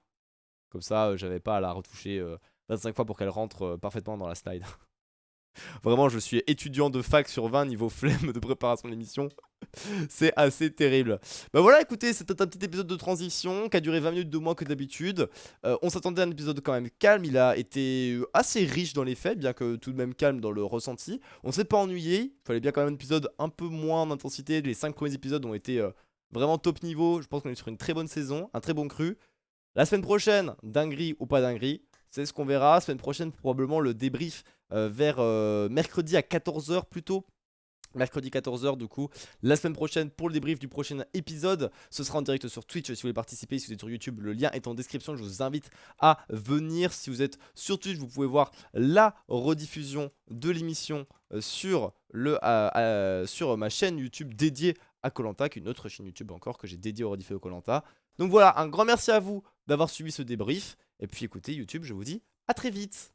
Comme ça, j'avais pas à la retoucher 25 fois pour qu'elle rentre parfaitement dans la slide. Vraiment, je suis étudiant de fac sur 20 niveau flemme de préparation de l'émission. C'est assez terrible. Bah voilà, écoutez, c'était un petit épisode de transition qui a duré 20 minutes de moins que d'habitude. On s'attendait à un épisode quand même calme. Il a été assez riche dans les faits, bien que tout de même calme dans le ressenti. On s'est pas ennuyé. Il fallait bien quand même un épisode un peu moins d'intensité. Les 5 premiers épisodes ont été vraiment top niveau. Je pense qu'on est sur une très bonne saison, un très bon cru. La semaine prochaine, dinguerie ou pas dinguerie, c'est ce qu'on verra. Semaine prochaine, probablement le débrief vers mercredi à 14h plutôt. Mercredi 14h du coup. La semaine prochaine pour le débrief du prochain épisode. Ce sera en direct sur Twitch si vous voulez participer. Si vous êtes sur YouTube, le lien est en description. Je vous invite à venir. Si vous êtes sur Twitch, vous pouvez voir la rediffusion de l'émission sur ma chaîne YouTube dédiée à Koh-Lanta, qui est une autre chaîne YouTube encore que j'ai dédiée au rediffé de Koh-Lanta. Donc voilà, un grand merci à vous d'avoir suivi ce débrief. Et puis écoutez YouTube, je vous dis à très vite.